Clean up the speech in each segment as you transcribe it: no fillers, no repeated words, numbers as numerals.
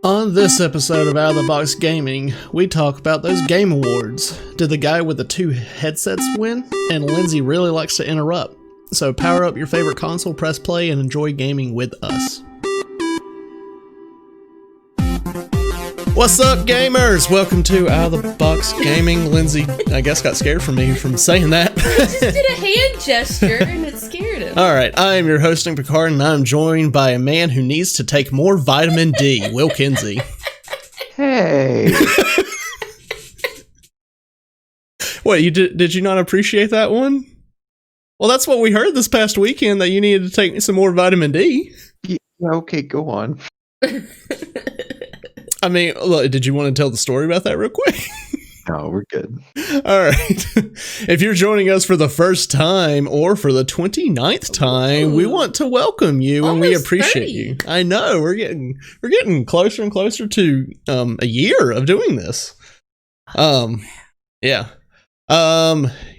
On this episode of Out of the Box Gaming, we talk about those game awards. Did the guy with the two headsets win? And Lindsay really likes to interrupt. So power up your favorite console, press play, and enjoy gaming with us. What's up, gamers? Welcome to Out of the Box Gaming. Lindsay, I guess, got scared from me from saying that. I just did a hand gesture and it scared him. Alright, I am your hosting Picard, and I'm joined by a man who needs to take more vitamin D, Will Kinsey. Hey. What, did you not appreciate that one? Well, that's what we heard this past weekend, that you needed to take some more vitamin D. Yeah, okay, go on. I mean, look, did you want to tell the story about that real quick? No, we're good. All right. If you're joining us for the first time or for the 29th time, we want to welcome you and we appreciate 30. you. I know, we're getting closer and closer to a year of doing this. Yeah.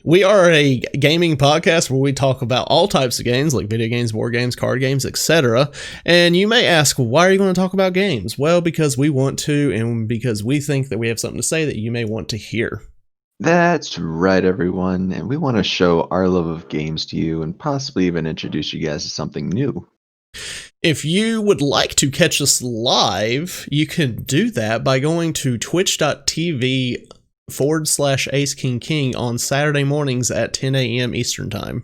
We are a gaming podcast where we talk about all types of games like video games, board games, card games, etc. And you may ask, why are you going to talk about games? Well, because we want to, and because we think that we have something to say that you may want to hear. That's right, everyone. And we want to show our love of games to you and possibly even introduce you guys to something new. If you would like to catch us live, you can do that by going to twitch.tv/Ace King King on Saturday mornings at 10 a.m. Eastern Time.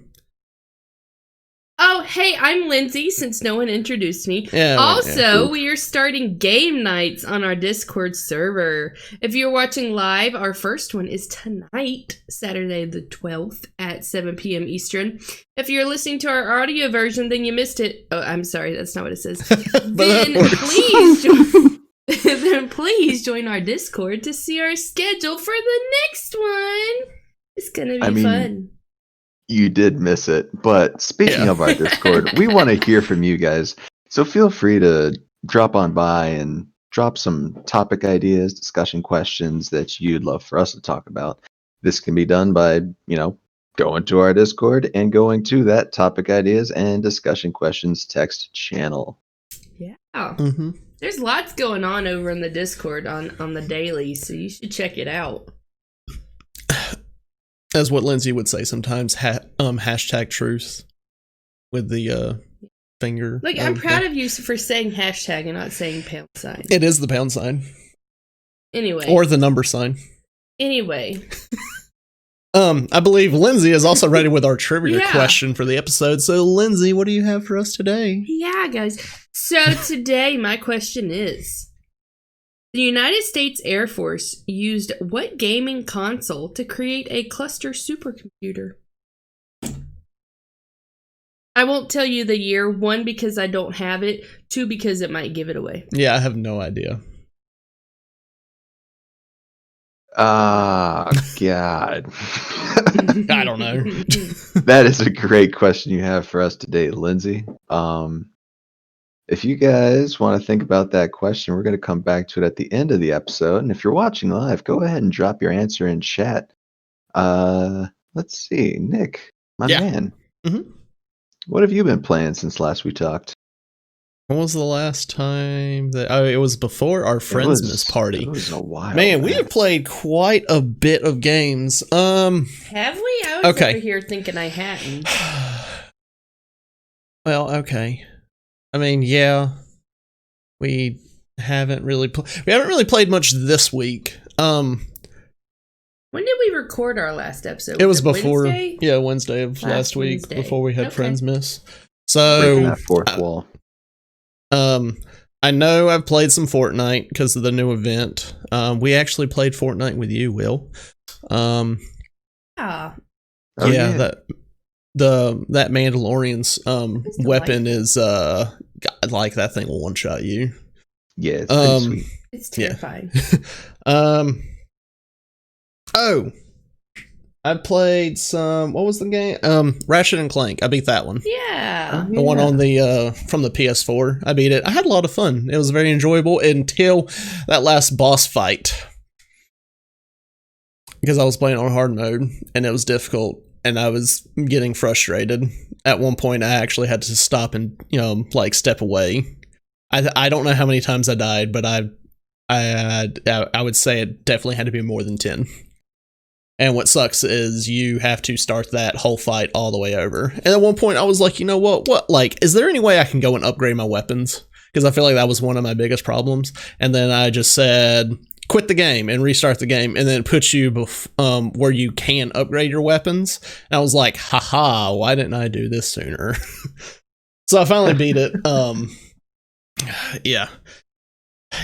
Oh, hey, I'm Lindsay, since no one introduced me. We are starting game nights on our Discord server. If you're watching live, our first one is tonight, Saturday the 12th at 7 p.m. Eastern. If you're listening to our audio version, then you missed it. Oh, I'm sorry, that's not what it says. Then please join our Discord to see our schedule for the next one. It's gonna be fun. You did miss it, but speaking of our Discord, we want to hear from you guys. So feel free to drop on by and drop some topic ideas, discussion questions that you'd love for us to talk about. This can be done by, going to our Discord and going to that topic ideas and discussion questions text channel. Yeah. Mm-hmm. There's lots going on over in the Discord on the daily, so you should check it out. As what Lindsay would say sometimes, hashtag truth with the finger. Look, I'm proud of you for saying hashtag and not saying pound sign. It is the pound sign. Anyway. Or the number sign. Anyway. I believe Lindsay is also ready with our trivia question for the episode. So, Lindsay, what do you have for us today? Yeah, guys. So, today, my question is, the United States Air Force used what gaming console to create a cluster supercomputer? I won't tell you the year. 1, because I don't have it. 2, because it might give it away. Yeah, I have no idea. God. I don't know. That is a great question you have for us today, Lindsay. If you guys want to think about that question, we're going to come back to it at the end of the episode. And if you're watching live, go ahead and drop your answer in chat. Let's see. Nick, my man. Mm-hmm. What have you been playing since last we talked? When was the last time that... Oh, it was before our Friendsmas party. It was a while. Man, we have played quite a bit of games. Have we? I was over here thinking I hadn't. Well, okay. I mean, yeah. We haven't really played much this week. When did we record our last episode? It was before Wednesday? Yeah, Wednesday of last week, Wednesday. before we had Okay. Friendsmas. So Breaking that fourth wall. I know I've played some Fortnite because of the new event. We actually played Fortnite with you, Will. Yeah. Oh, That Mandalorian's weapon is God, like that thing will one shot you. Yeah, it's pretty sweet. It's terrifying. I played some. What was the game? Ratchet and Clank. I beat that one. Yeah. The one on the from the PS4. I beat it. I had a lot of fun. It was very enjoyable until that last boss fight, because I was playing on hard mode and it was difficult and I was getting frustrated. At one point, I actually had to stop and step away I don't know how many times I died, but I would say it definitely had to be more than 10. And what sucks is you have to start that whole fight all the way over. And at one point I was like, you know what, like, is there any way I can go and upgrade my weapons? Because I feel like that was one of my biggest problems. And then I just said, quit the game and restart the game, and then it puts you where you can upgrade your weapons. And I was like, haha, why didn't I do this sooner? So I finally beat it. Yeah.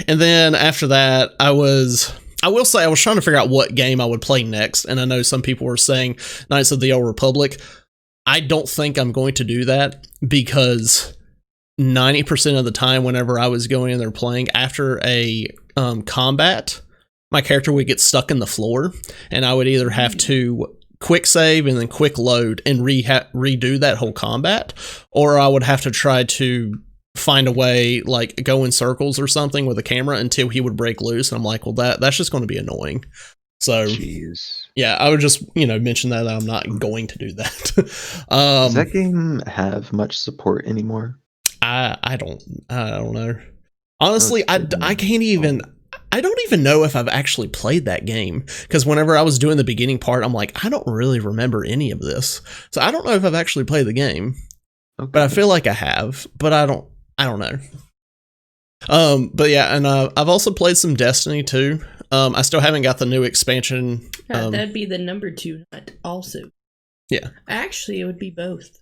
And then after that, I will say I was trying to figure out what game I would play next. And I know some people were saying Knights of the Old Republic. I don't think I'm going to do that, because 90% of the time whenever I was going in there playing, after a combat, my character would get stuck in the floor, and I would either have to quick save and then quick load and redo that whole combat, or I would have to try to find a way, like go in circles or something with a camera until he would break loose. And I'm like, well, that's just going to be annoying. So Jeez. Yeah, I would just, mention that I'm not going to do that. Does that game have much support anymore? I don't know. Honestly, I can't even, I don't even know if I've actually played that game, because whenever I was doing the beginning part, I'm like, I don't really remember any of this. So I don't know if I've actually played the game, but I feel like I have, but I don't know. But yeah, and I've also played some Destiny too. I still haven't got the new expansion. That'd be the number 2 nut also. Yeah. Actually, it would be both.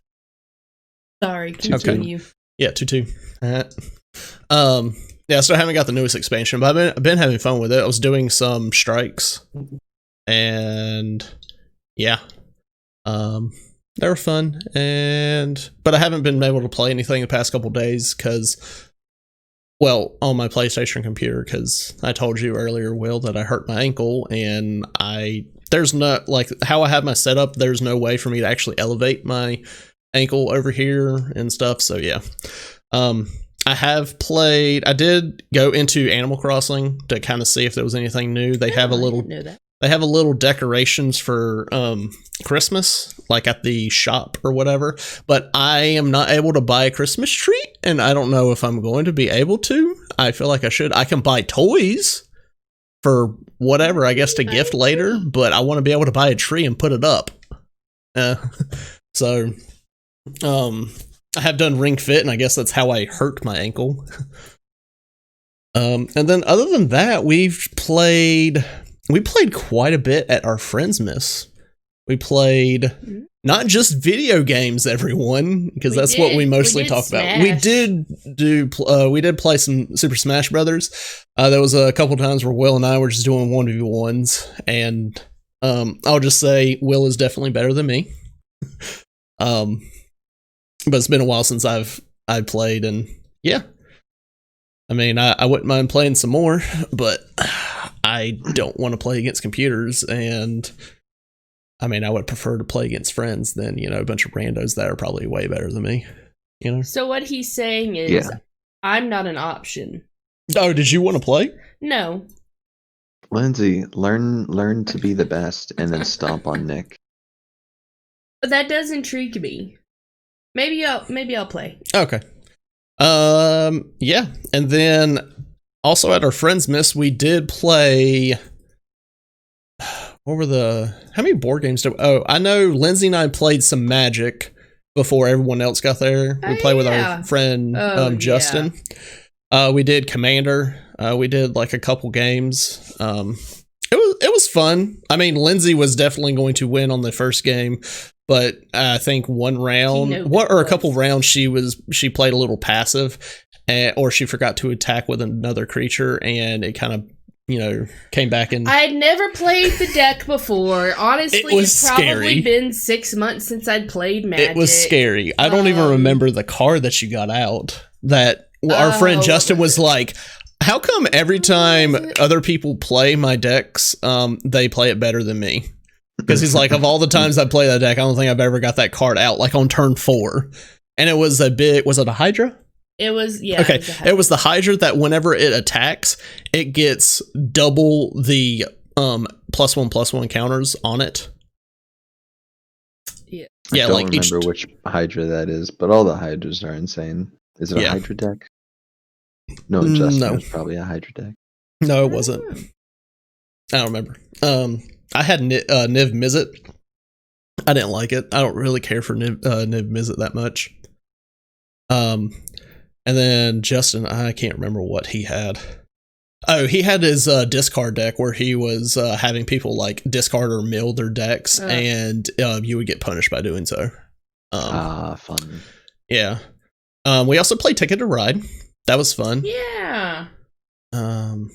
Sorry, continue. Okay. Yeah, 2-2. Yeah, I still haven't got the newest expansion, but I've been having fun with it. I was doing some strikes, and yeah, they were fun. But I haven't been able to play anything the past couple days on my PlayStation computer, because I told you earlier, Will, that I hurt my ankle, and there's not, like, how I have my setup, there's no way for me to actually elevate my ankle over here and stuff. So yeah, I did go into Animal Crossing to kind of see if there was anything new. They have a little decorations for Christmas, like at the shop or whatever, but I am not able to buy a Christmas tree, and I don't know if I'm going to be able to. I feel like I should. I can buy toys for whatever, I guess, to gift later, but I want to be able to buy a tree and put it up. So I have done Ring Fit, and I guess that's how I hurt my ankle. And then other than that, we played quite a bit at our Friendsmas. We played not just video games, everyone, because that's what we mostly talk about. We did play some Super Smash Brothers. There was a couple times where Will and I were just doing 1v1s, and I'll just say Will is definitely better than me. But it's been a while since I've played, and yeah. I mean, I wouldn't mind playing some more, but I don't want to play against computers, and I mean, I would prefer to play against friends than, a bunch of randos that are probably way better than me, So what he's saying is, I'm not an option. Oh, did you want to play? No. Lindsay, learn to be the best and then stomp on Nick. But that does intrigue me. Maybe I'll play. Okay. Yeah, and then also at our Friendsmas, we did play. How many board games I know Lindsay and I played some Magic before everyone else got there. We played with our friend Justin. Yeah. We did Commander. We did like a couple games. It was fun. I mean, Lindsay was definitely going to win on the first game, but I think a couple rounds she played a little passive, or she forgot to attack with another creature, and it kind of came back in. I'd never played the deck before. Honestly, it's probably been 6 months since I'd played Magic. It was scary. I don't even remember the card that you got out. That our friend Justin was like, how come every time other people play my decks, they play it better than me? Because he's like, of all the times I play that deck, I don't think I've ever got that card out, like on turn 4. And it was was it a Hydra? It was, yeah. Okay, it was the Hydra that whenever it attacks, it gets double the +1/+1 counters on it. Yeah. I don't remember which Hydra that is, but all the Hydras are insane. Is it a Hydra deck? No, Justin No. was probably a Hydra deck. No, it wasn't. I don't remember. I had Niv Mizzet. I didn't like it. I don't really care for Niv Mizzet that much. And then Justin, I can't remember what he had. Oh, he had his discard deck where he was having people like discard or mill their decks, and you would get punished by doing so. Fun. Yeah. We also played Ticket to Ride. That was fun. Yeah. Well,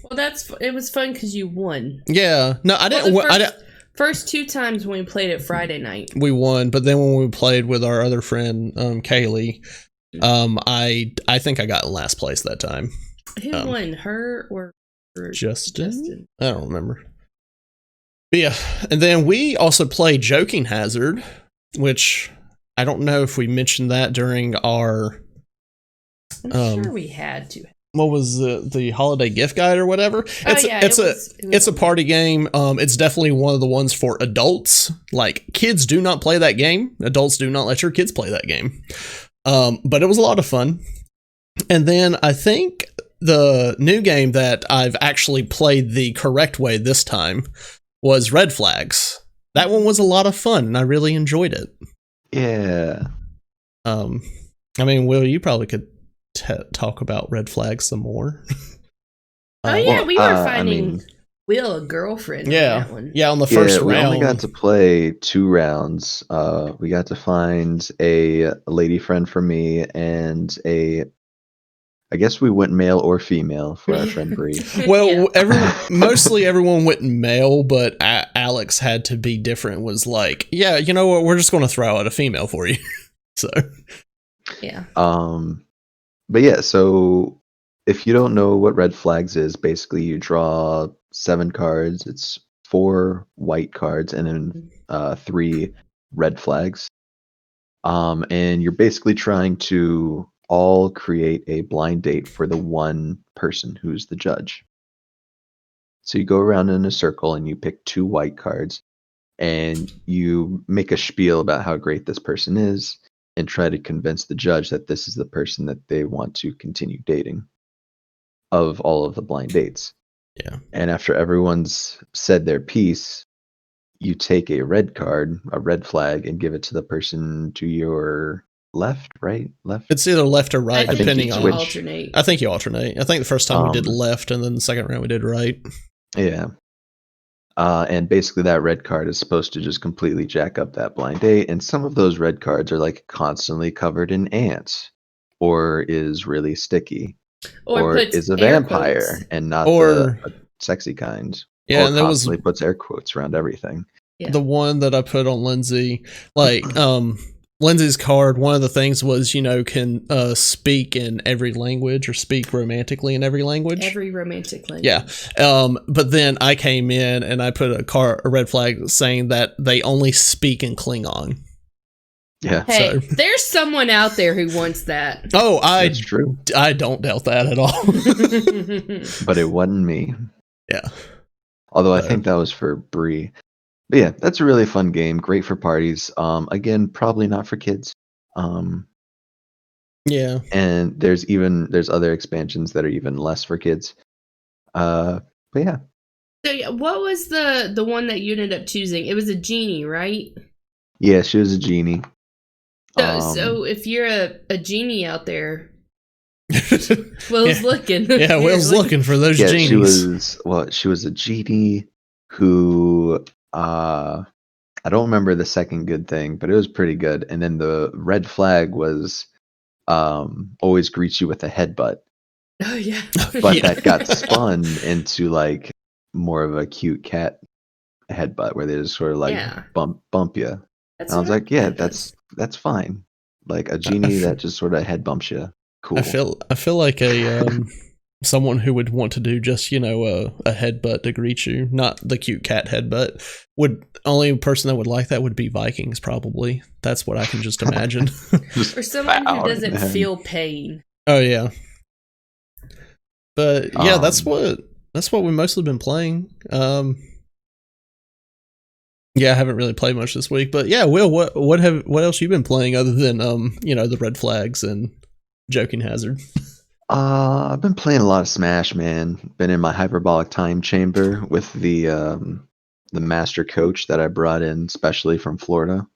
it was fun because you won. Yeah. No, I didn't. First 2 times when we played it Friday night, we won, but then when we played with our other friend, Kaylee, I think I got in last place that time. Who won, her or Justin? I don't remember. But yeah, and then we also played Joking Hazard, which I don't know if we mentioned that during our. I'm sure we had to. What was the holiday gift guide or whatever? It's a party game. It's definitely one of the ones for adults. Like, kids do not play that game. Adults do not let your kids play that game. But it was a lot of fun. And then I think the new game that I've actually played the correct way this time was Red Flags. That one was a lot of fun, and I really enjoyed it. Yeah. I mean, Will, you probably could talk about Red Flags some more. We were finding Will a girlfriend. Yeah, on that one. Yeah. On the first round, we only got to play 2 rounds. We got to find a lady friend for me and I guess we went male or female for our friend Bree. Well, mostly everyone went male, but Alex had to be different. Was like, yeah, you know what? We're just going to throw out a female for you. So, yeah. But yeah, so if you don't know what Red Flags is, basically you draw 7 cards. It's 4 white cards and then 3 red flags. And you're basically trying to all create a blind date for the one person who's the judge. So you go around in a circle and you pick 2 white cards and you make a spiel about how great this person is and try to convince the judge that this is the person that they want to continue dating of all of the blind dates. Yeah. And after everyone's said their piece, you take a red card, a red flag, and give it to the person to your left. It's either left or right, depending on. Alternate. I think you alternate. I think the first time we did left, and then the second round we did right. Yeah. And basically that red card is supposed to just completely jack up that blind date. And some of those red cards are like constantly covered in ants or is really sticky or is a vampire quotes. And not the sexy kind. Yeah, or and there constantly puts air quotes around everything. Yeah. The one that I put on Lindsay, like Lindsay's card, one of the things was, can speak in every language or speak romantically in every language. Every romantic language. Yeah. But then I came in and I put a red flag saying that they only speak in Klingon. Yeah. Hey, there's someone out there who wants that. Oh, that's true. I don't doubt that at all. But it wasn't me. Yeah. Although I think that was for Bree. But yeah, that's a really fun game. Great for parties. Again, probably not for kids. Yeah. And there's other expansions that are even less for kids. But yeah. So what was the one that you ended up choosing? It was a genie, right? Yeah, she was a genie. So if you're a genie out there, Will's looking. Yeah, Will's looking for those genies. She was a genie who I don't remember the second good thing, but it was pretty good. And then the red flag was always greets you with a headbutt. Oh yeah. But that got spun into like more of a cute cat headbutt where they just sort of like bump you. And I was like, yeah, that's fine. Like a genie that just sort of head bumps you. Cool. I feel like a someone who would want to do just a headbutt to greet you, not the cute cat headbutt. Only person that would like that would be Vikings, probably. That's what I can just imagine. Or someone who doesn't feel pain. Oh yeah. But yeah, that's what we've mostly been playing. Yeah, I haven't really played much this week, but yeah, Will, what else you been playing other than the red flags and Joking Hazard? I've been playing a lot of Smash, man. Been in my hyperbolic time chamber with the master coach that I brought in specially from Florida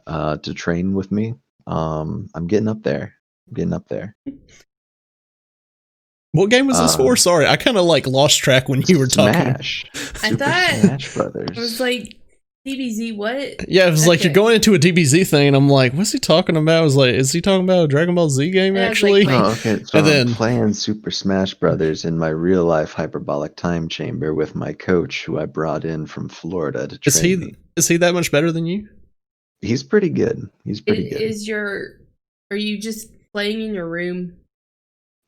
to train with me. I'm getting up there. I'm getting up there. What game was this for? Sorry, I kind of like lost track when you were talking. Smash. I thought Smash Brothers. it was like DBZ. What? Yeah, it was like you're going into a DBZ thing, and I'm like, what's he talking about? I was like, is he talking about a Dragon Ball Z game actually? Like, oh, okay. So I'm playing Super Smash Brothers in my real life hyperbolic time chamber with my coach, who I brought in from Florida to train me. Is he that much better than you? He's pretty good. He's pretty good. Are you just playing in your room?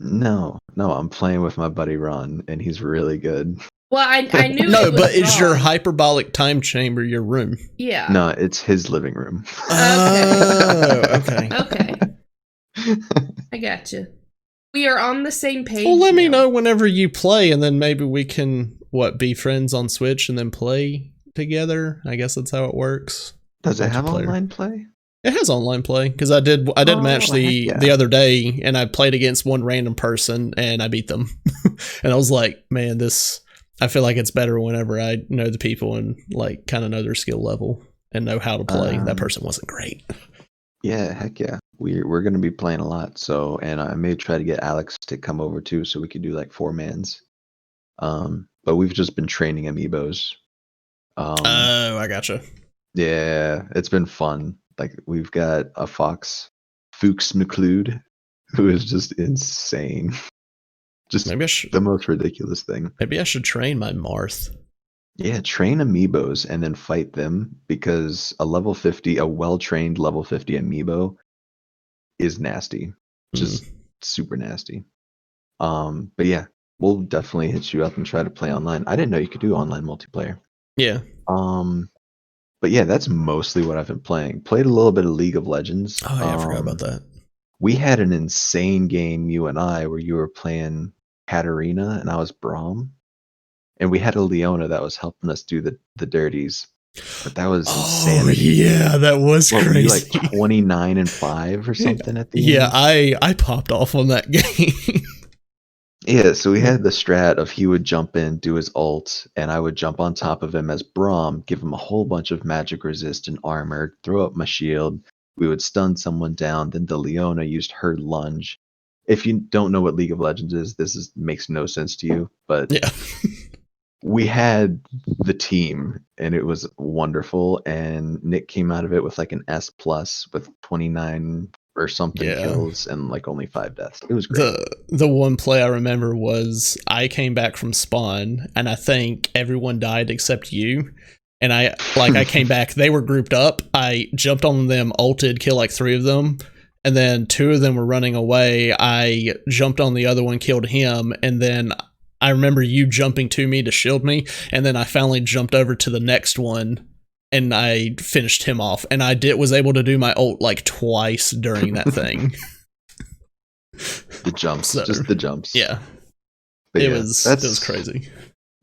No, I'm playing with my buddy Ron, and he's really good. Well, I knew. No, but is your hyperbolic time chamber your room? Yeah. No, it's his living room. Oh, okay. Okay. I gotcha. We are on the same page. Well, let me know whenever you play, and then maybe we can be friends on Switch and then play together. I guess that's how it works. Does it have online play? It has online play because I did a match the other day, and I played against one random person and I beat them. And I was like, man, I feel like it's better whenever I know the people and like kind of know their skill level and know how to play. That person wasn't great. Yeah, heck yeah. We're gonna be playing a lot. So, and I may try to get Alex to come over too, so we could do like 4-mans. But we've just been training amiibos. Oh, I gotcha. Yeah, it's been fun. Like we've got a Fuchs McClude, who is just insane. Just the most ridiculous thing. Maybe I should train my Marth. Yeah, train amiibos and then fight them, because a well-trained level 50 amiibo is nasty. Just super nasty. But yeah, we'll definitely hit you up and try to play online. I didn't know you could do online multiplayer. Yeah. But yeah, that's mostly what I've been playing. Played a little bit of League of Legends. Oh yeah, I forgot about that. We had an insane game, you and I, where you were playing Katarina and I was Braum. And we had a Leona that was helping us do the dirties. But that was insane. Oh yeah, that was crazy. Like 29-5 or something at the end. Yeah, I popped off on that game. Yeah, so we had the strat of he would jump in, do his ult, and I would jump on top of him as Braum, give him a whole bunch of magic resist and armor, throw up my shield. We would stun someone down. Then the Leona used her lunge. If you don't know what League of Legends is, makes no sense to you. But yeah. We had the team, and it was wonderful. And Nick came out of it with like an S+ with 29 or something kills and like only 5 deaths. It was great. The one play I remember was I came back from spawn, and I think everyone died except you. And I came back, they were grouped up. I jumped on them, ulted, killed like 3 of them. And then 2 of them were running away. I jumped on the other one, killed him. And then I remember you jumping to me to shield me. And then I finally jumped over to the next one and I finished him off. And I was able to do my ult like twice during that thing. The jumps, just the jumps. Yeah. It was crazy.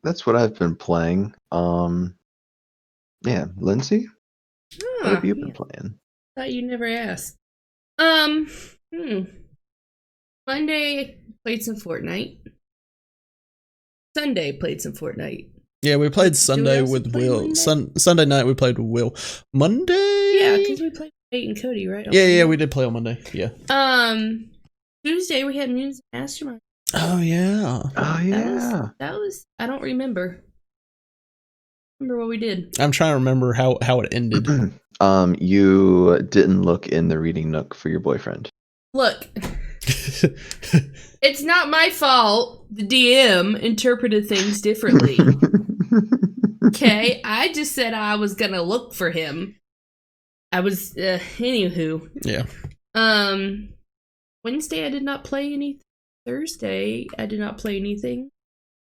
That's what I've been playing. Yeah, Lindsay? What have you been playing? Thought you never asked. Monday played some Fortnite. Sunday played some Fortnite. Yeah, we played Sunday with Will. Sunday night we played with Will. Monday? Yeah, because we played with Nate and Cody, right? Yeah, we did play on Monday. Yeah. Tuesday we had Music Mastermind. Oh yeah. That was I don't remember. Remember what we did. I'm trying to remember how it ended. You didn't look in the reading nook for your boyfriend. Look. It's not my fault. The DM interpreted things differently. Okay, I just said I was gonna look for him. I was anywho. Yeah. Wednesday I did not play anything. Thursday I did not play anything.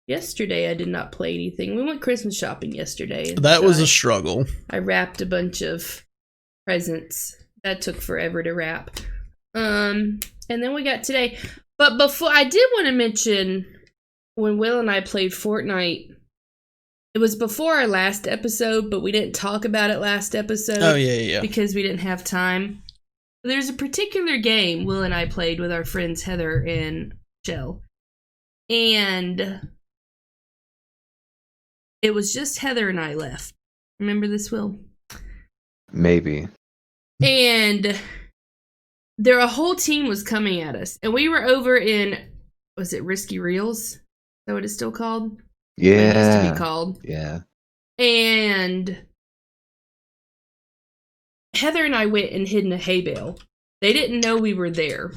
Yesterday I did not play anything. We went Christmas shopping yesterday. That was a struggle. I wrapped a bunch of presents. That took forever to wrap. And then we got today. But before, I did want to mention when Will and I played Fortnite. It was before our last episode, but we didn't talk about it last episode. Oh, yeah. Because we didn't have time. There's a particular game Will and I played with our friends Heather and shell. And it was just Heather and I left. Remember this, Will? Maybe. And a whole team was coming at us. And we were over in, was it Risky Reels? Is that what it's still called? Yeah. It used to be called. Yeah. And Heather and I went and hid in a hay bale. They didn't know we were there.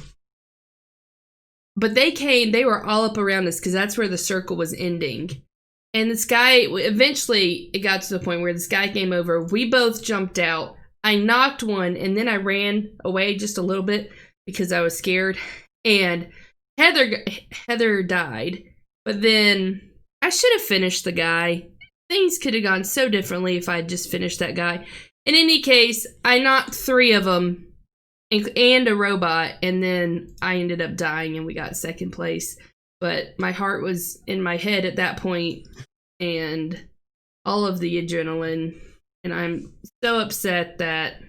But they were all up around us because that's where the circle was ending. And this guy, eventually it got to the point where this guy came over. We both jumped out. I knocked one and then I ran away just a little bit because I was scared. And Heather died. But then I should have finished the guy. Things could have gone so differently if I had just finished that guy. In any case, I knocked 3 of them and a robot, and then I ended up dying and we got second place. But my heart was in my head at that point, and all of the adrenaline, and I'm so upset that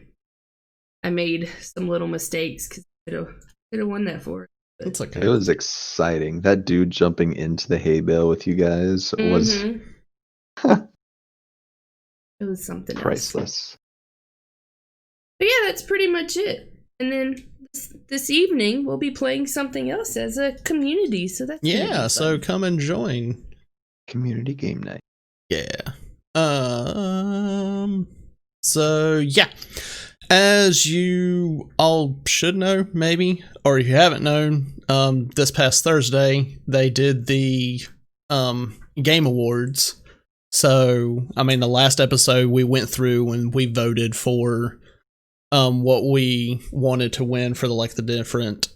I made some little mistakes because I could have won that for it. It's okay. It was exciting. That dude jumping into the hay bale with you guys was it was something priceless. Else. But yeah, that's pretty much it. And then this evening we'll be playing something else as a community. So that's so come and join. Community game night. Yeah. So yeah. As you all should know, maybe, or if you haven't known, this past Thursday they did the Game Awards. So, I mean, the last episode we went through and we voted for what we wanted to win for the different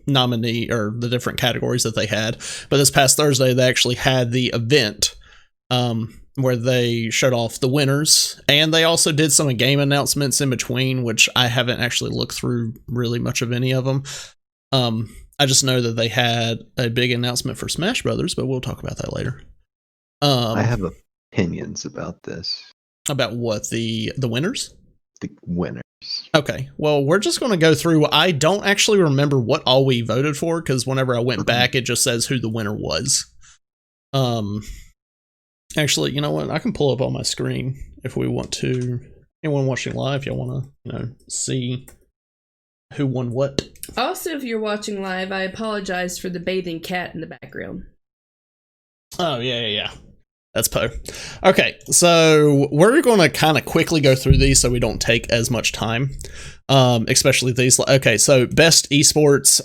nominee or the different categories that they had. But this past Thursday they actually had the event where they showed off the winners, and they also did some game announcements in between, which I haven't actually looked through really much of any of them. I just know that they had a big announcement for Smash Brothers, but we'll talk about that later. I have opinions about this. About what? The winners? The winners. Okay, well, we're just going to go through. I don't actually remember what all we voted for, because whenever I went back, it just says who the winner was. Actually, you know what? I can pull up on my screen if we want to. Anyone watching live, y'all want to, see who won what? Also, if you're watching live, I apologize for the bathing cat in the background. Oh, yeah. That's Poe. Okay, so we're going to kind of quickly go through these so we don't take as much time, especially these. Okay, so best esports,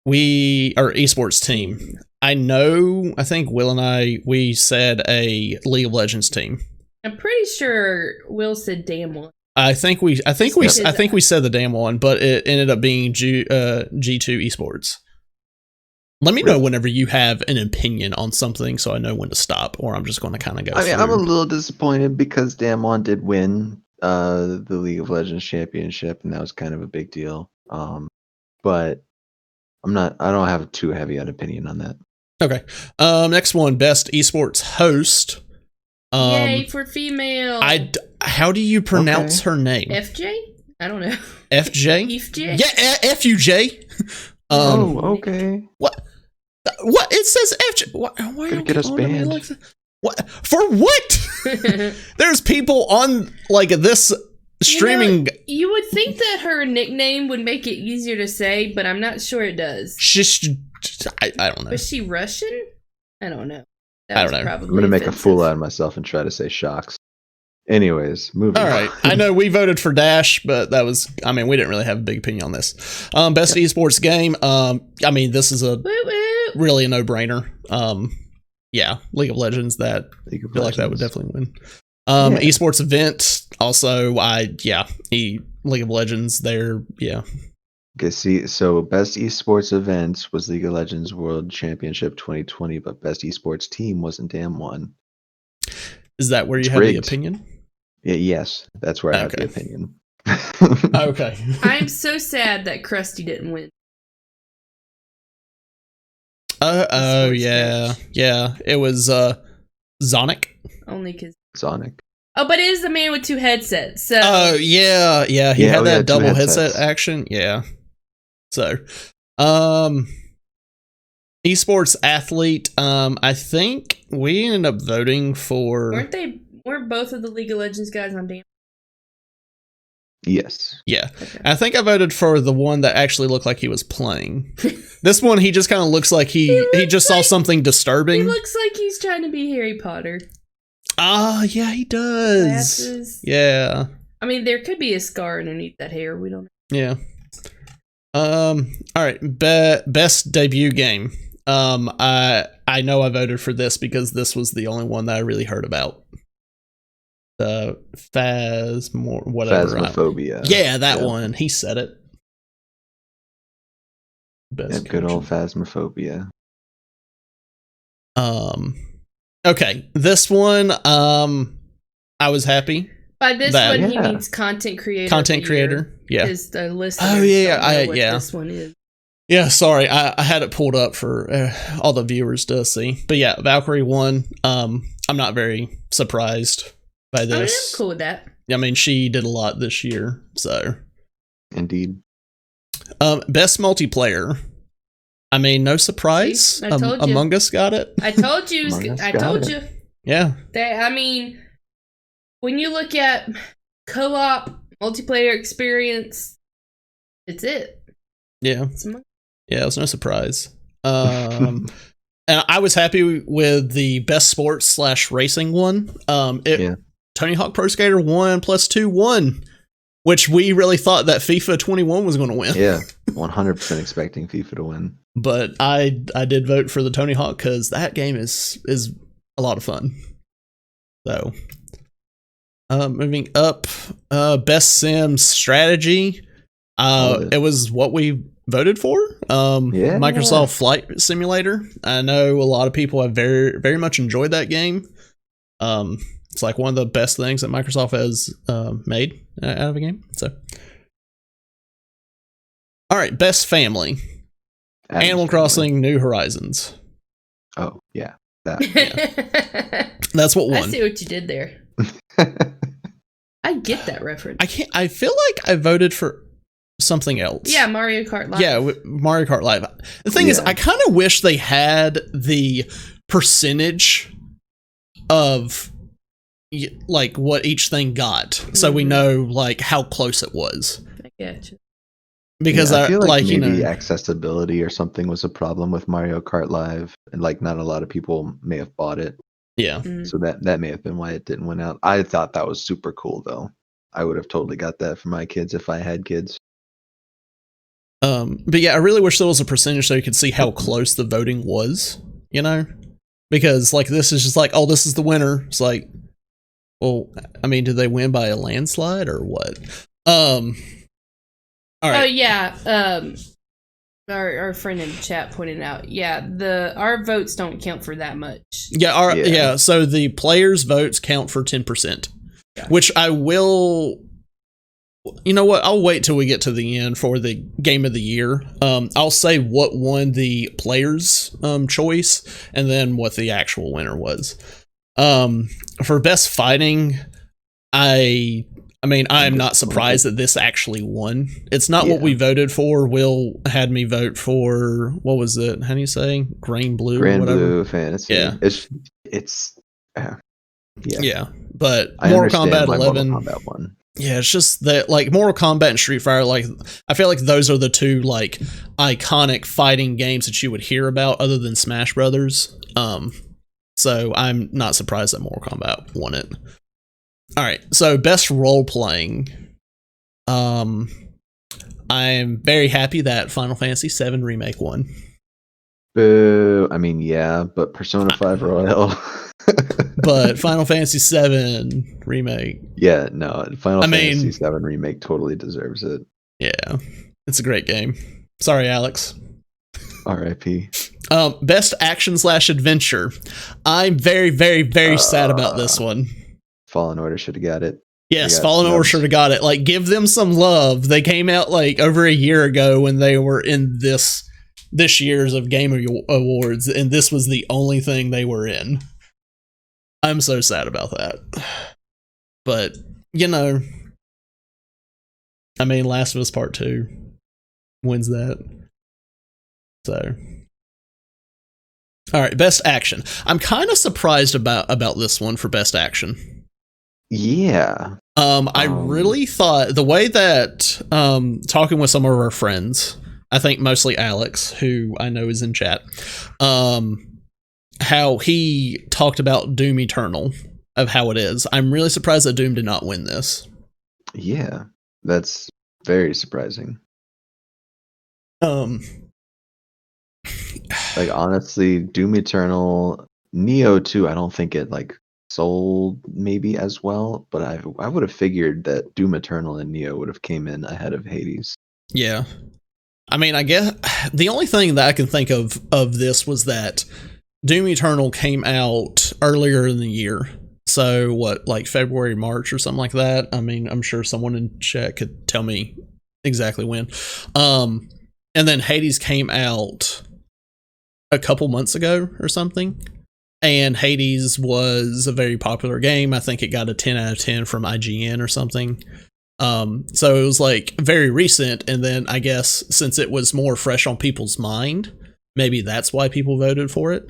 esports team. I think Will and we said a League of Legends team. I'm pretty sure Will said damn one. I think we said the damn one, but it ended up being G2 esports. Let me know whenever you have an opinion on something so I know when to stop, or I'm just going to kind of go through. I'm a little disappointed because Damwon did win the League of Legends championship, and that was kind of a big deal. But I don't have too heavy an opinion on that. Okay. Next one, best esports host. Yay for female. How do you pronounce her name? FJ? I don't know. FJ? FJ? Yeah, FUJ. Okay. What? It says FJ. Why are you get us banned? like that? What? For what? There's people on this streaming. You would think that her nickname would make it easier to say, but I'm not sure it does. I don't know. Was she Russian? I don't know. I don't know. I'm going to make a fool out of myself and try to say shocks. Anyways, moving on. All right. I know we voted for Dash, but that was, we didn't really have a big opinion on this. Best esports game. This is really a no-brainer. Yeah, League of Legends. That I feel like that would definitely win. Esports event. Also, League of Legends there. Yeah. Okay, so best esports events was League of Legends World Championship 2020, but best esports team wasn't Damwon. Is that where you have the opinion? Yeah, yes, that's where I have the opinion. Okay. I'm so sad that Krusty didn't win. Yeah. It was Zonic. Only because Sonic. Oh, but it is the man with 2 headsets. So. Oh yeah. He had that double headset action. Yeah. So, Esports athlete. I think we ended up voting for. Weren't both of the League of Legends guys on damn? Yes. Yeah. Okay. I think I voted for the one that actually looked like he was playing. This one, he just kind of looks like he just saw something disturbing. He looks like he's trying to be Harry Potter. Ah, yeah, he does. Glasses. Yeah. I mean, there could be a scar underneath that hair. We don't know. Yeah. All right. Best debut game. I know I voted for this because this was the only one that I really heard about. The Phasmophobia. Yeah, that one. He said it. Best good old Phasmophobia. Okay, this one. I was happy. By this one, he means content creator. Content creator. Yeah. Is the list. Oh yeah, yeah. This one is. Yeah, sorry, I had it pulled up for all the viewers to see. But yeah, Valkyrie won. I'm not very surprised by this. I'm cool with that. I mean, she did a lot this year, so. Indeed. Best multiplayer. I mean, no surprise. I told you. Among Us got it. I told you. I told you. Yeah. I mean, when you look at co-op multiplayer experience, it's it. Yeah. Yeah, it was no surprise. And I was happy with the best sports / racing one. Tony Hawk Pro Skater 1 plus 2 won, which we really thought that FIFA 21 was going to win. Yeah, 100% expecting FIFA to win. But I did vote for the Tony Hawk because that game is a lot of fun. So, moving up, best sim strategy. It was what we voted for. Microsoft Flight Simulator. I know a lot of people have very, very much enjoyed that game. It's like one of the best things that Microsoft has made out of a game. So, all right, best family. Animal Crossing New Horizons. Oh yeah, that's what won. I see what you did there. I get that reference. I feel like I voted for something else. Yeah, Mario Kart Live. Yeah, Mario Kart Live. The thing is, I kind of wish they had the percentage of like what each thing got, so we know like how close it was. I get you. Because I feel like maybe accessibility or something was a problem with Mario Kart Live, and like not a lot of people may have bought it. Yeah. So that may have been why it didn't win out. I thought that was super cool though. I would have totally got that for my kids if I had kids. But yeah, I really wish there was a percentage so you could see how close the voting was, you know? Because like this is just like, oh, this is the winner. It's like, well, I mean, did they win by a landslide or what? All right. Oh yeah. Our friend in the chat pointed out, our votes don't count for that much. Yeah, so the players' votes count for 10%. Yeah. Which I will, you know what, I'll wait till we get to the end for the game of the year. I'll say what won the players' choice and then what the actual winner was. For best fighting, I mean, I'm not surprised that this actually won. It's not what we voted for. Will had me vote for, what was it? How do you say? Grand Blue? Grand Blue Fantasy. Yeah. It's Yeah. But Mortal Kombat 11. Mortal Kombat 1. Yeah, it's just that, like, Mortal Kombat and Street Fighter, like, I feel like those are the two, like, iconic fighting games that you would hear about other than Smash Brothers. So I'm not surprised that Mortal Kombat won it. All right, so best role playing. I'm very happy that Final Fantasy VII Remake won. Boo! I mean, yeah, but Persona 5 Royal. But Final Fantasy VII Remake. Yeah, no, Final Fantasy VII Remake totally deserves it. Yeah, it's a great game. Sorry, Alex. R.I.P. Best action / adventure. I'm very, very, very sad about this one. Fallen Order should have got it. Yes, Fallen Order should have got it. Like, give them some love. They came out like over a year ago when they were in this year's of Game Awards, and this was the only thing they were in. I'm so sad about that. But, you know, I mean, Last of Us Part 2 wins that. So, All right, best action. I'm kind of surprised about this one for best action. Yeah. I really thought the way that talking with some of our friends, I think mostly Alex, who I know is in chat, how he talked about Doom Eternal, of how it is. I'm really surprised that Doom did not win this. Yeah, that's very surprising. Like, honestly, Doom Eternal, Neo 2, I don't think it like sold maybe as well, but I would have figured that Doom Eternal and Neo would have came in ahead of Hades. Yeah. I mean, I guess the only thing that I can think of this was that Doom Eternal came out earlier in the year. So what, like February, March or something like that? I mean, I'm sure someone in chat could tell me exactly when. And then Hades came out a couple months ago or something. And Hades was a very popular game. I think it got a 10 out of 10 from IGN or something. So it was like very recent. And then I guess since it was more fresh on people's mind, maybe that's why people voted for it.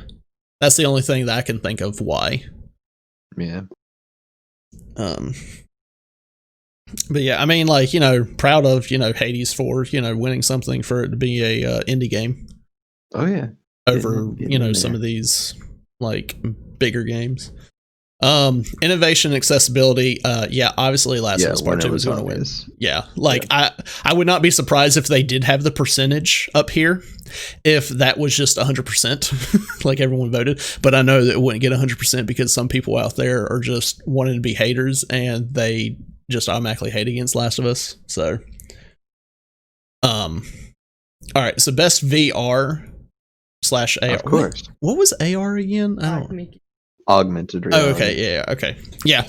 That's the only thing that I can think of why. Yeah. But yeah, I mean, like, proud of, Hades for, winning something for it to be a indie game. Oh, yeah. Over, some of these, like, bigger games. Innovation and accessibility, obviously Last of Us Part 2 was going to win. Yeah, like, yeah. I would not be surprised if they did have the percentage up here, if that was just 100%, like everyone voted. But I know that it wouldn't get 100% because some people out there are just wanting to be haters, and they just automatically hate against Last of Us. So, all right, so best VR / AR. Of course. What was AR again? I don't. Augmented reality. Oh, okay, yeah, okay, yeah.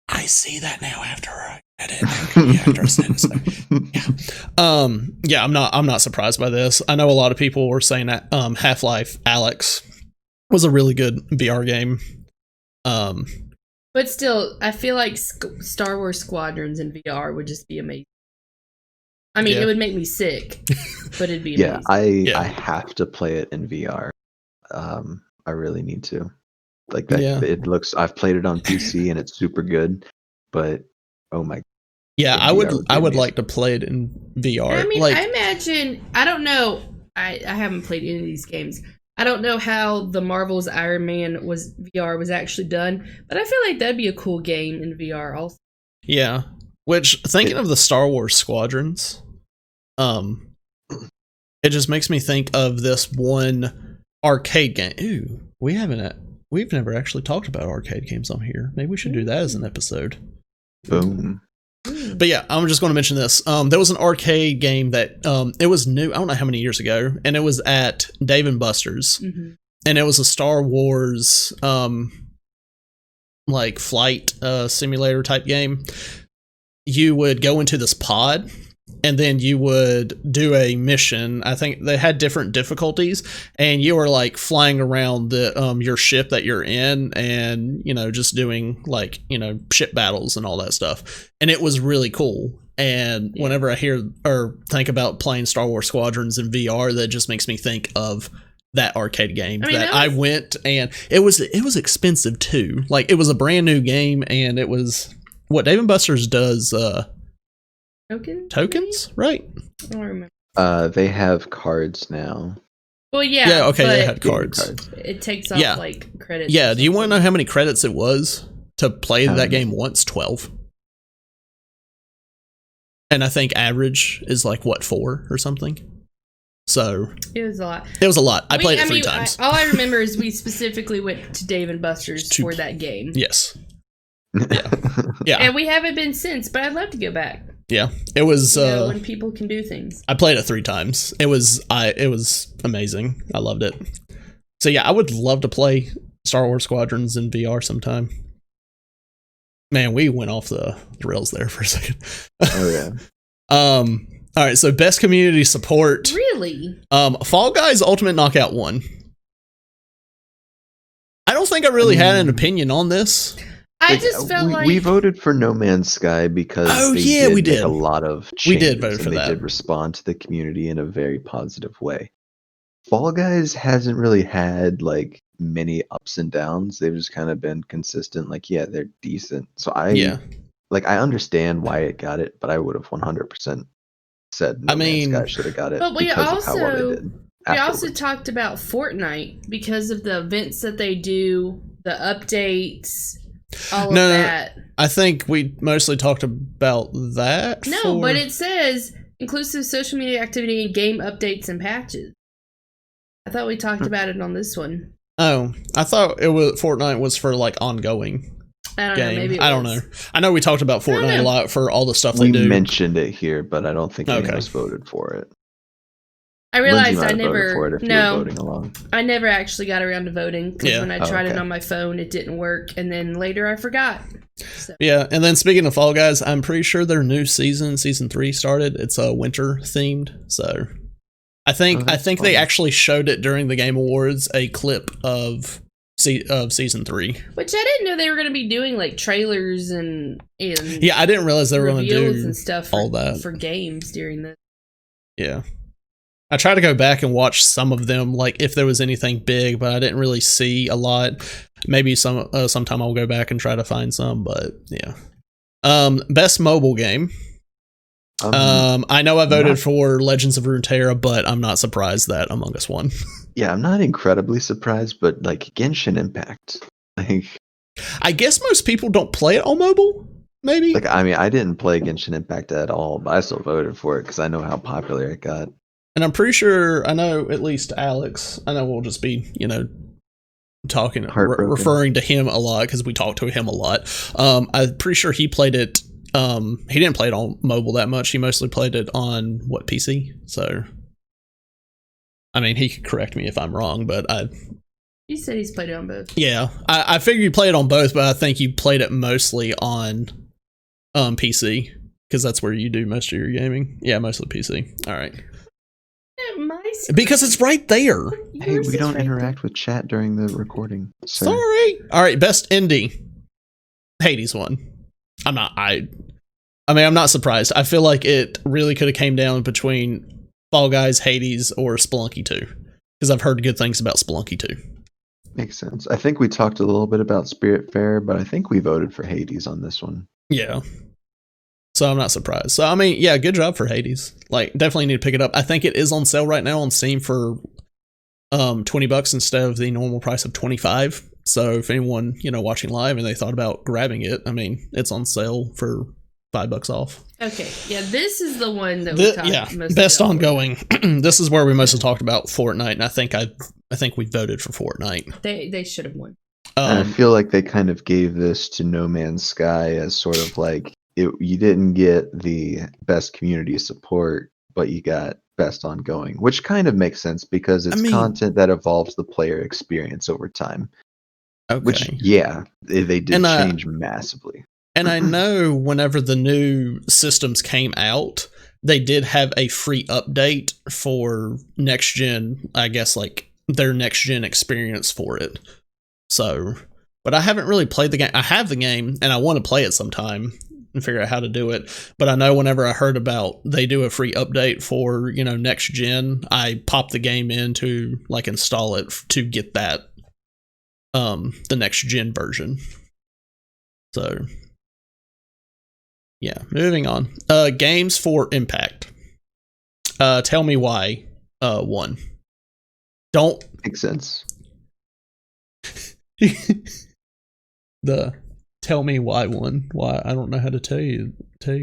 I see that now after I edit. After I said it, so, yeah. I'm not surprised by this. I know a lot of people were saying that Half-Life Alyx was a really good VR game. But still, I feel like Star Wars Squadrons in VR would just be amazing. I mean, it would make me sick, but it'd be amazing. I have to play it in VR. I really need to. Like that. Yeah. It looks. I've played it on PC and it's super good, but oh my. Yeah, I would like to play it in VR. I mean, I imagine. I don't know. I haven't played any of these games. I don't know how the Marvel's Iron Man VR was actually done, but I feel like that'd be a cool game in VR also. Yeah. Which, thinking of the Star Wars Squadrons, it just makes me think of this one arcade game. Ooh, we've never actually talked about arcade games on here. Maybe we should do that as an episode. Boom. But yeah, I'm just going to mention this. There was an arcade game that it was new. I don't know how many years ago, and it was at Dave & Buster's, and it was a Star Wars like flight simulator type game. You would go into this pod, and then you would do a mission. I think they had different difficulties, and you were like flying around the your ship that you're in, and just doing like ship battles and all that stuff. And it was really cool. And whenever I hear or think about playing Star Wars Squadrons in VR, that just makes me think of that arcade game. I went, and it was expensive too. Like, it was a brand new game, and it was what Dave & Buster's does. Tokens, right? I don't remember. They have cards now. Well, yeah. Yeah, okay, they had cards. It takes off like credits. Yeah, do you want to know how many credits it was to play that game once? 12. And I think average is like, what, 4 or something? So it was a lot. It was a lot. I played it 3 times. All I remember is we specifically went to Dave & Buster's for that game. Yes. Yeah. Yeah. And we haven't been since, but I'd love to go back. Yeah, it was when people can do things. I played it 3 times. It was amazing. I loved it. So yeah, I would love to play Star Wars Squadrons in VR sometime. Man, we went off the rails there for a second. Oh yeah. All right, so best community support. Really? Fall Guys Ultimate Knockout won. I don't think I really had an opinion on this. I just felt like we voted for No Man's Sky because we did make a lot of changes. We did vote for that. They did respond to the community in a very positive way. Fall Guys hasn't really had like many ups and downs. They've just kind of been consistent. Like, yeah, they're decent. So Yeah. I understand why it got it, but I would have 100% said I No Man's mean, Sky should have got it But because of how well they did. we also afterwards. talked about Fortnite because of the events that they do, the updates, all of that. I think we mostly talked about that. No, but it says inclusive social media activity and game updates and patches. I thought we talked about it on this one. Oh, I thought it was Fortnite was for like ongoing. I don't game. know. Maybe I don't know. I know we talked about Fortnite a lot for all the stuff they do. We mentioned it here, but I don't think any of us voted for it. I realized I never actually got around to voting because when I tried it on my phone, it didn't work, and then later I forgot. So. Yeah, and then speaking of Fall Guys, I'm pretty sure their new season 3, started. It's winter themed, so I think they actually showed it during the Game Awards, a clip of season 3, which I didn't know they were going to be doing like trailers and yeah, I didn't realize they were going to do and stuff all that for games during this. Yeah, I tried to go back and watch some of them, like if there was anything big, but I didn't really see a lot. Maybe sometime I'll go back and try to find some, but yeah. Best mobile game. I know I voted for Legends of Runeterra, but I'm not surprised that Among Us won. Yeah, I'm not incredibly surprised, but like Genshin Impact, like I guess most people don't play it on mobile. Maybe. Like, I mean, I didn't play Genshin Impact at all, but I still voted for it because I know how popular it got. And I'm pretty sure I know at least Alex. I know we'll just be talking referring to him a lot because we talk to him a lot. I'm pretty sure he played it. He didn't play it on mobile that much. He mostly played it on PC. So, I mean, he could correct me if I'm wrong, but He said he's played it on both. Yeah, I figured you played it on both, but I think you played it mostly on PC because that's where you do most of your gaming. Yeah, mostly PC. All right. Because it's right there. Hey, we don't interact with chat during the recording. So. Sorry. All right, best indie. Hades won. I'm not surprised. I feel like it really could have came down between Fall Guys, Hades, or Spelunky 2. Because I've heard good things about Spelunky 2. Makes sense. I think we talked a little bit about Spiritfarer, but I think we voted for Hades on this one. Yeah. So I'm not surprised. So, I mean, yeah, good job for Hades. Like, definitely need to pick it up. I think it is on sale right now on Steam for $20 instead of the normal price of $25. So if anyone, watching live and they thought about grabbing it, I mean, it's on sale for $5 off. Okay. Yeah, this is the one that we talked most best ongoing. This is where we mostly talked about Fortnite, and I think we voted for Fortnite. They should have won. And I feel like they kind of gave this to No Man's Sky as sort of like you didn't get the best community support, but you got best ongoing, which kind of makes sense because it's content that evolves the player experience over time. Okay. Which, yeah, they did change massively. And I know whenever the new systems came out, they did have a free update for next gen, I guess, like their next gen experience for it. So, but I haven't really played the game. I have the game and I want to play it sometime and figure out how to do it. But I know whenever I heard about they do a free update for, next gen, I pop the game in to like install it to get that, the next gen version. So, yeah, moving on. Games for Impact. Tell me why won. Don't makes sense. The tell me why one. Why I don't know how to tell you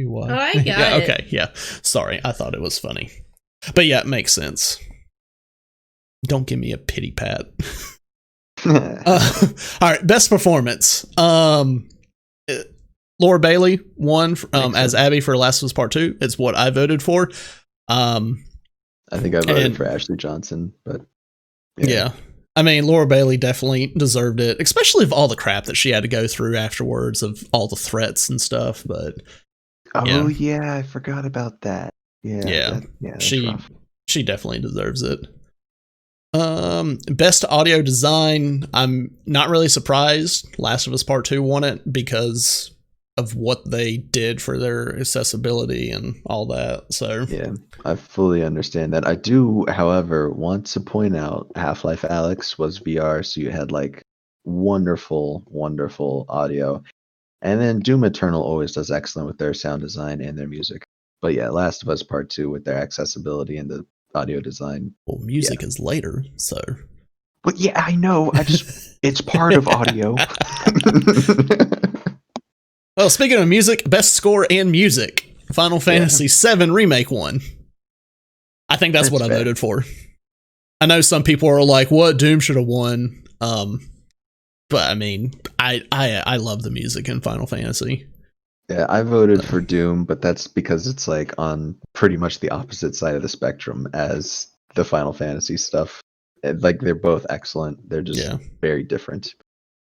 why. Oh, I got it. Okay, yeah. Sorry, I thought it was funny. But yeah, it makes sense. Don't give me a pity pat. All right, best performance. Laura Bailey won as Abby for Last of Us Part 2. It's what I voted for. I think I voted for Ashley Johnson, but yeah. I mean, Laura Bailey definitely deserved it, especially of all the crap that she had to go through afterwards, of all the threats and stuff. But yeah, I forgot about that. Yeah, she definitely deserves it. Best audio design. I'm not really surprised Last of Us Part 2 won it because of what they did for their accessibility and all that. So yeah, I fully understand that. I do, however, want to point out Half-Life Alyx was VR, so you had like wonderful, wonderful audio. And then Doom Eternal always does excellent with their sound design and their music. But yeah, Last of Us Part 2 with their accessibility and the audio design. Well, music is later, so. But yeah, I know. It's part of audio. Well, speaking of music, best score and music, Final Fantasy VII Remake won. I think that's what I voted for. I know some people are like, "What? Doom should have won." But I mean, I love the music in Final Fantasy. Yeah, I voted for Doom, but that's because it's like on pretty much the opposite side of the spectrum as the Final Fantasy stuff. Like they're both excellent. They're just very different.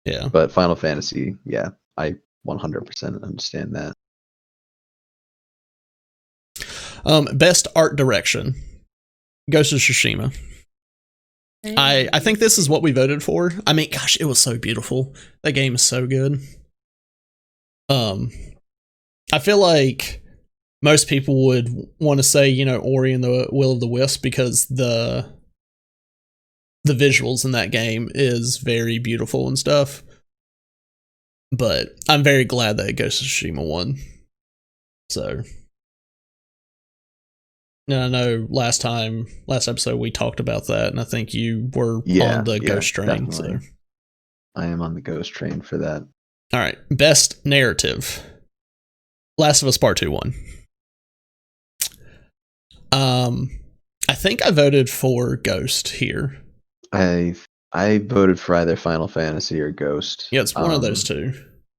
Yeah. But Final Fantasy, yeah, I 100% understand that. Best art direction, Ghost of Tsushima. I think this is what we voted for. I mean, gosh, it was so beautiful. That game is so good. I feel like most people would want to say, you know, Ori and the Will of the Wisp because the visuals in that game is very beautiful and stuff. But I'm very glad that Ghost of Tsushima won. So, and I know last episode we talked about that, and I think you were on the Ghost train. Definitely. So I am on the Ghost train for that. All right, best narrative. Last of Us Part 2 won. I think I voted for Ghost here. I voted for either Final Fantasy or Ghost. Yeah, it's one of those two.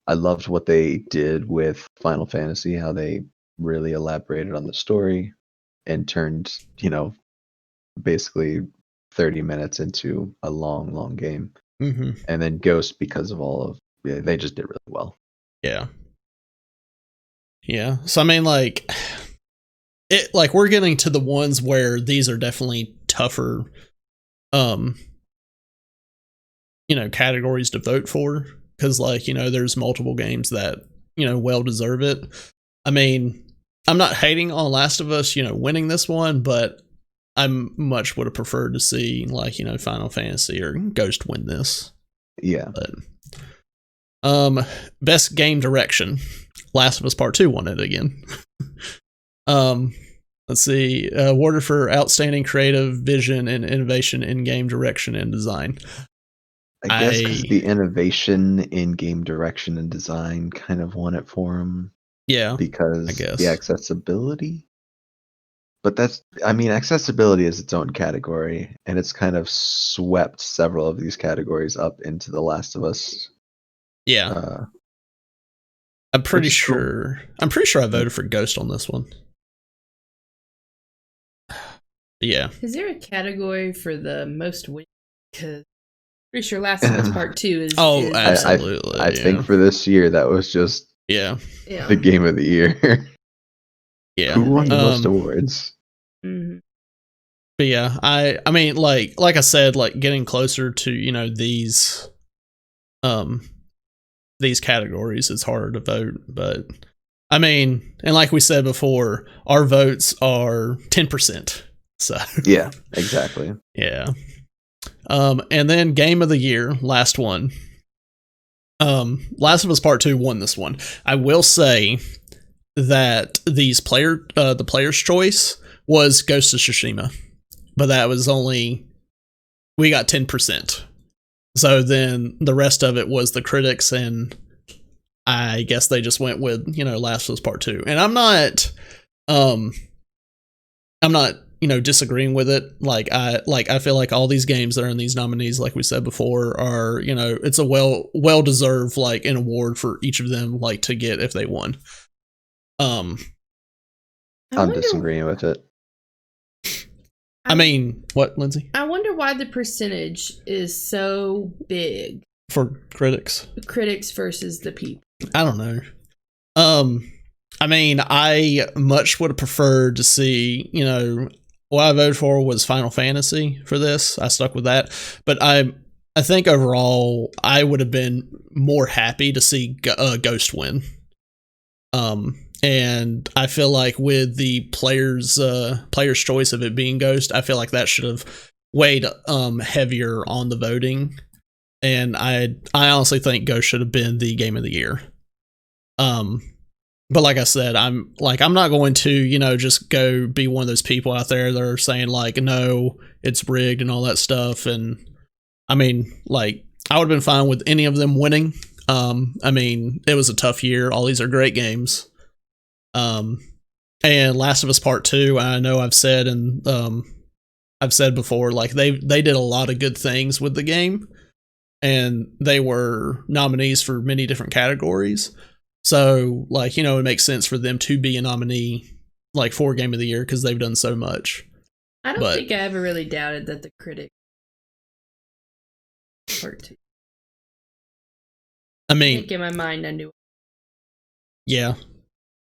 I loved what they did with Final Fantasy, how they really elaborated on the story and turned, you know, basically 30 minutes into a long, long game. Mm-hmm. And then Ghost, because of they just did really well. Yeah. Yeah. So I mean, like we're getting to the ones where these are definitely tougher, you know, categories to vote for. Because, like, you know, there's multiple games that, you know, well deserve it. I mean, I'm not hating on Last of Us, you know, winning this one, but I much would have preferred to see, like, you know, Final Fantasy or Ghost win this. Yeah. But, best game direction. Last of Us Part 2 won it again. Let's see. Awarded for outstanding creative vision and innovation in game direction and design. I guess because the innovation in game direction and design kind of won it for him. Yeah. Because the accessibility. But accessibility is its own category, and it's kind of swept several of these categories up into The Last of Us. Yeah. I'm pretty sure I voted for Ghost on this one. Yeah. Is there a category for the most win? Because pretty sure Last of Us Part 2 is... Oh, absolutely. I think for this year, that was just the game of the year. Yeah. Who won the most awards? Mm-hmm. But yeah, I mean, like I said, like getting closer to, you know, these categories, it's hard to vote. But I mean, and like we said before, our votes are 10%. So yeah, exactly. Yeah. And then Game of the Year, last one. Last of Us Part 2 won this one. I will say that the player's choice was Ghost of Tsushima, but that was we got 10%. So then the rest of it was the critics, and I guess they just went with, you know, Last of Us Part 2. And I'm not, you know, disagreeing with it. I feel like all these games that are in these nominees, like we said before, are, you know, it's a well deserved, like, an award for each of them, like, to get if they won. I'm disagreeing with it. I mean, what, Lindsay? I wonder why the percentage is so big for critics. Critics versus the people. I don't know. I mean, I much would have preferred to see, you know, what I voted for was Final Fantasy for this. I stuck with that. But I think overall, I would have been more happy to see Ghost win. And I feel like with the player's choice of it being Ghost, I feel like that should have weighed heavier on the voting. And I honestly think Ghost should have been the game of the year. But like I said, I'm not going to, just go be one of those people out there that are saying like, no, it's rigged and all that stuff. And I mean, like, I would have been fine with any of them winning. I mean, it was a tough year. All these are great games. And Last of Us Part 2, I know I've said before, like they did a lot of good things with the game, and they were nominees for many different categories. So, like, it makes sense for them to be a nominee, like, for Game of the Year, because they've done so much. I don't think I ever really doubted that the critic Part 2. I mean, I think in my mind I knew. Yeah,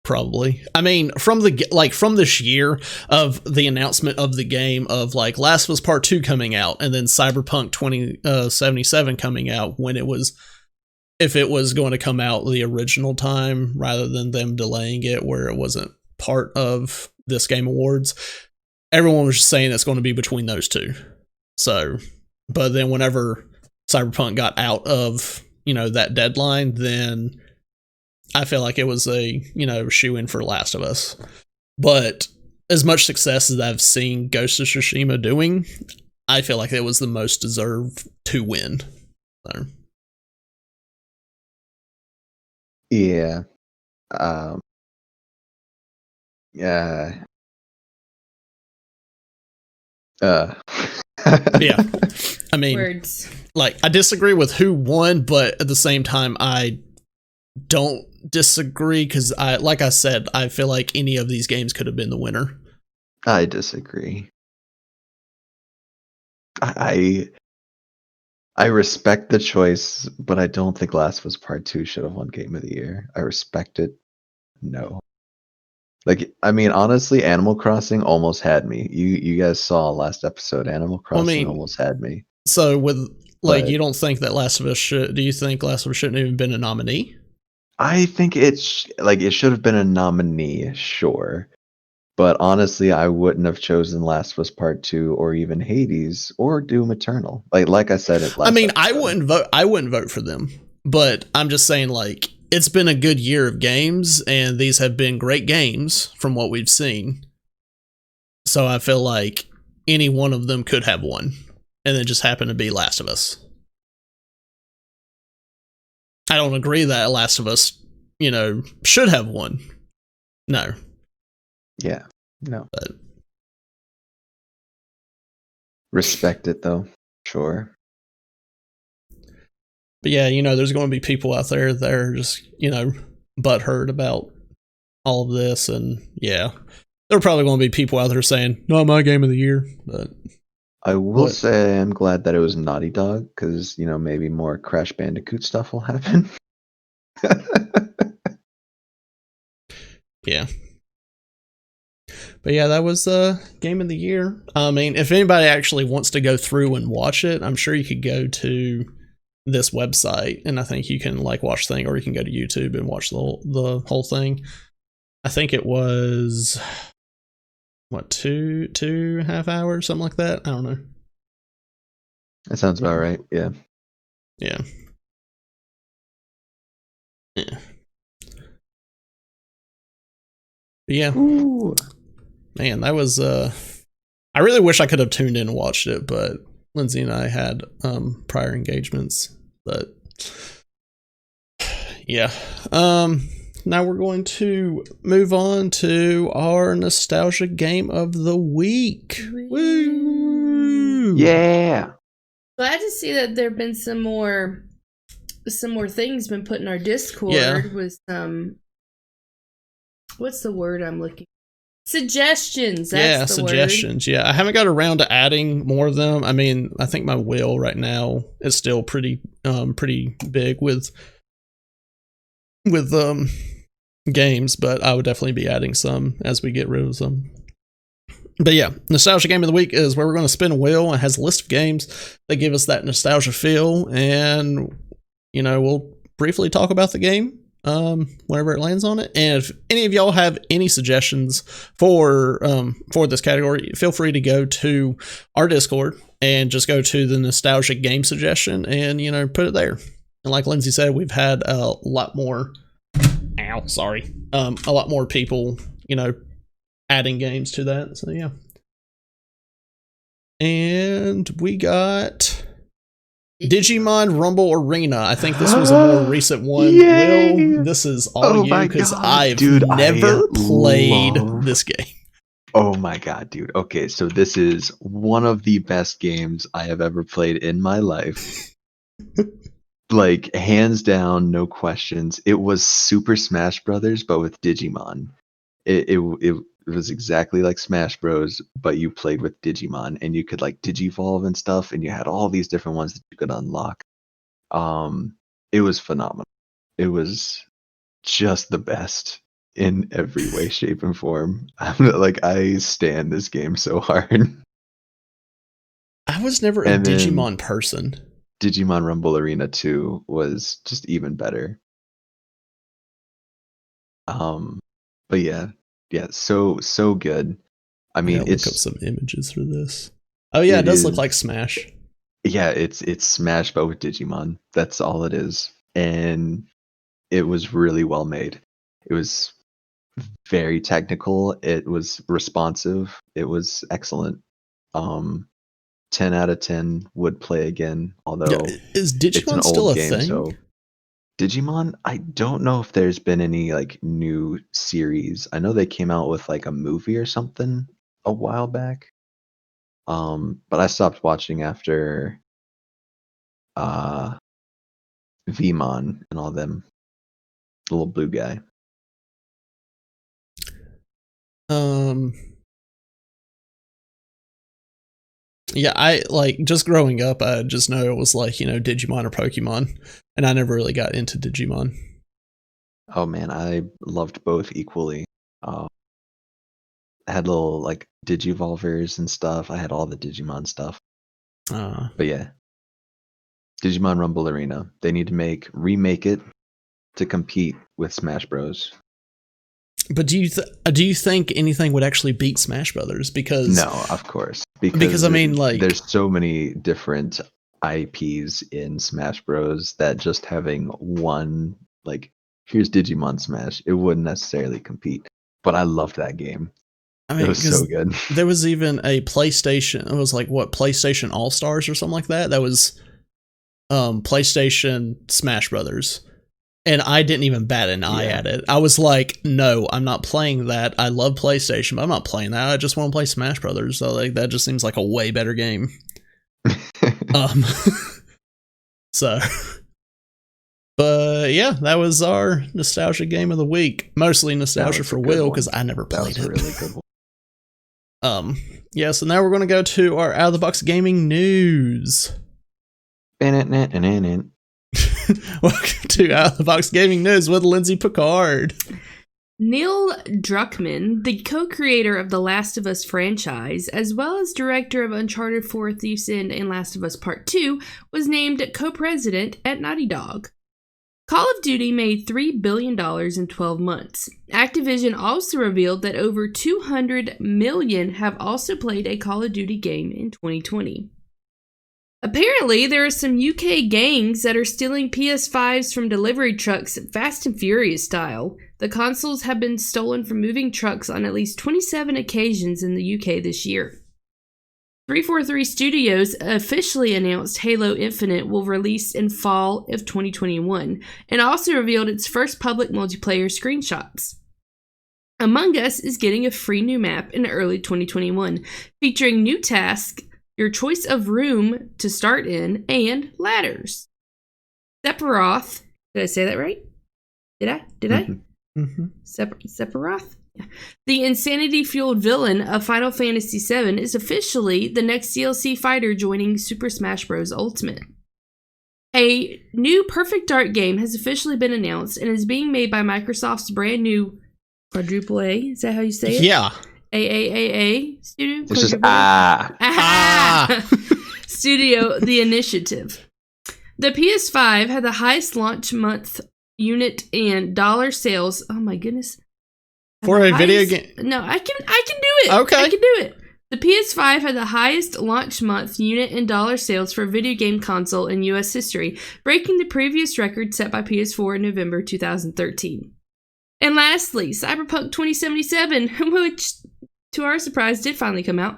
probably. I mean, from this year of the announcement of the game, of like Last of Us Part 2 coming out, and then Cyberpunk 2077 coming out, if it was going to come out the original time rather than them delaying it where it wasn't part of this Game Awards, everyone was just saying it's going to be between those two. So, but then whenever Cyberpunk got out of, that deadline, then I feel like it was a, shoe-in for Last of Us. But as much success as I've seen Ghost of Tsushima doing, I feel like it was the most deserved to win. So. Yeah. Yeah. Yeah. I mean, Words. Like, I disagree with who won, but at the same time, I don't disagree because like I said, I feel like any of these games could have been the winner. I disagree. I respect the choice, but I don't think Last of Us Part 2 should have won Game of the Year. I respect it. No. Like, I mean, honestly, Animal Crossing almost had me. You guys saw last episode. Animal Crossing almost had me. So with you don't think that Last of Us should? Do you think Last of Us shouldn't even been a nominee? I think it should have been a nominee, sure. But honestly, I wouldn't have chosen Last of Us Part 2 or even Hades or Doom Eternal. Like I said it last episode. I wouldn't vote for them. But I'm just saying, like, it's been a good year of games, and these have been great games from what we've seen. So I feel like any one of them could have won, and it just happened to be Last of Us. I don't agree that Last of Us, should have won. No. Yeah, no. But respect it, though. Sure. But yeah, there's going to be people out there that are just, butthurt about all of this. And yeah, there are probably going to be people out there saying, not my game of the year. But I will say I'm glad that it was Naughty Dog because, maybe more Crash Bandicoot stuff will happen. Yeah. But yeah, that was game of the year. I mean, if anybody actually wants to go through and watch it, I'm sure you could go to this website, and I think you can watch the thing, or you can go to YouTube and watch the whole thing. I think it was what, 2.5 hours, something like that. I don't know. That sounds about right. Yeah. Yeah. But yeah. Ooh. Man, that was I really wish I could have tuned in and watched it, but Lindsay and I had prior engagements. But yeah. Now we're going to move on to our nostalgia game of the week. Woo! Yeah. Glad to see that there have been some more things been put in our Discord with some, what's the word I'm looking? Suggestions. That's the suggestions. Word. Yeah, I haven't got around to adding more of them. I mean, I think my wheel right now is still pretty big with games, but I would definitely be adding some as we get rid of some. But yeah, nostalgia game of the week is where we're going to spin a wheel and has a list of games that give us that nostalgia feel, and we'll briefly talk about the game, whenever it lands on it. And if any of y'all have any suggestions for this category, feel free to go to our Discord and just go to the nostalgic game suggestion and, put it there. And like Lindsay said, we've had a lot more a lot more people, adding games to that. So yeah. And we got Digimon Rumble Arena. I think this was a more recent one. Yay! Will, this is all you, because I've never played this game. Oh my god, dude. Okay, so this is one of the best games I have ever played in my life. Like, hands down, no questions. It was Super Smash Brothers, but with Digimon. It was exactly like Smash Bros, but you played with Digimon, and you could like Digivolve and stuff, and you had all these different ones that you could unlock. It was phenomenal. It was just the best in every way, shape, and form. I stand this game so hard. I was never a Digimon person. Digimon Rumble Arena 2 was just even better. But yeah, so good. I mean, look up some images for this. Oh yeah, it does look like Smash. Yeah, it's Smash but with Digimon. That's all it is, and it was really well made. It was very technical. It was responsive. It was excellent. 10 out of 10 would play again. Although is Digimon still a thing? So Digimon, I don't know if there's been any like new series. I know they came out with like a movie or something a while back. But I stopped watching after Vmon and all them. The little blue guy. Yeah, I like just growing up, I just know it was like, Digimon or Pokemon, and I never really got into Digimon. Oh man, I loved both equally. I had little like Digivolvers and stuff. I had all the Digimon stuff. But yeah, Digimon Rumble Arena. They need to remake it to compete with Smash Bros. But do you think anything would actually beat Smash Brothers? Because no, of course, because I mean, like, there's so many different IPs in Smash Bros. That just having one, like, here's Digimon Smash, it wouldn't necessarily compete. But I loved that game. I mean, it was so good. There was even a PlayStation. It was like PlayStation All Stars or something like that. That was PlayStation Smash Brothers. And I didn't even bat an eye at it. I was like, no, I'm not playing that. I love PlayStation, but I'm not playing that. I just want to play Smash Brothers. So like that just seems like a way better game. So, but yeah, that was our nostalgia game of the week. Mostly nostalgia for Will because I never played it. That was a really good one. Yeah. So now we're going to go to our out of the box gaming news. Welcome to Out of the Box Gaming News with Lindsay Picard. Neil Druckmann, the co-creator of the Last of Us franchise, as well as director of Uncharted 4: Thief's End and Last of Us Part 2, was named co-president at Naughty Dog. Call of Duty made $3 billion in 12 months. Activision also revealed that over 200 million have also played a Call of Duty game in 2020. Apparently, there are some UK gangs that are stealing PS5s from delivery trucks Fast and Furious style. The consoles have been stolen from moving trucks on at least 27 occasions in the UK this year. 343 Studios officially announced Halo Infinite will release in fall of 2021, and also revealed its first public multiplayer screenshots. Among Us is getting a free new map in early 2021, featuring new tasks, your choice of room to start in, and ladders. Sephiroth, did I say that right? Did I? Mm-hmm. Sephiroth? Yeah. The insanity-fueled villain of Final Fantasy VII is officially the next DLC fighter joining Super Smash Bros. Ultimate. A new Perfect Dark game has officially been announced and is being made by Microsoft's brand new Quadruple A. Is that how you say it? Yeah. AAAA studio? It's just Studio The Initiative. The PS5 had the highest launch month unit and dollar sales. Oh my goodness. For a video game. No, I can do it. Okay. I can do it. The PS5 had the highest launch month unit and dollar sales for a video game console in US history, breaking the previous record set by PS4 in November 2013. And lastly, Cyberpunk 2077, which to our surprise did finally come out.